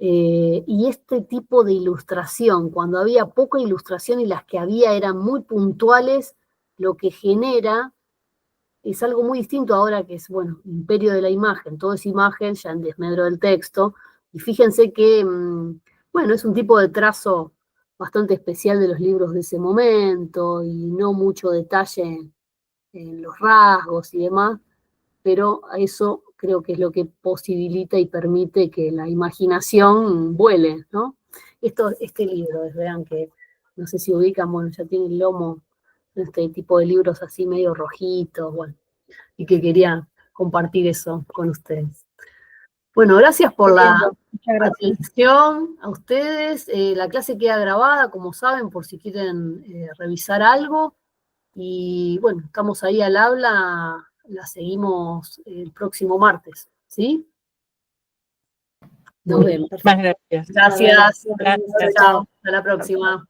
y este tipo de ilustración, cuando había poca ilustración y las que había eran muy puntuales, lo que genera es algo muy distinto ahora que es, bueno, imperio de la imagen, todo es imagen, ya en desmedro del texto, y fíjense que, bueno, es un tipo de trazo bastante especial de los libros de ese momento, y no mucho detalle en los rasgos y demás, pero eso creo que es lo que posibilita y permite que la imaginación vuele, ¿no? Este libro, vean que, no sé si ubican, bueno, ya tiene el lomo, este tipo de libros así medio rojitos, bueno, y que quería compartir eso con ustedes. Bueno, gracias por la atención a ustedes. La clase queda grabada, como saben, por si quieren revisar algo. Y bueno, estamos ahí al habla, la seguimos el próximo martes, ¿sí? Nos vemos. Más gracias. Nos vemos. Gracias. Gracias. Chao. Hasta la próxima.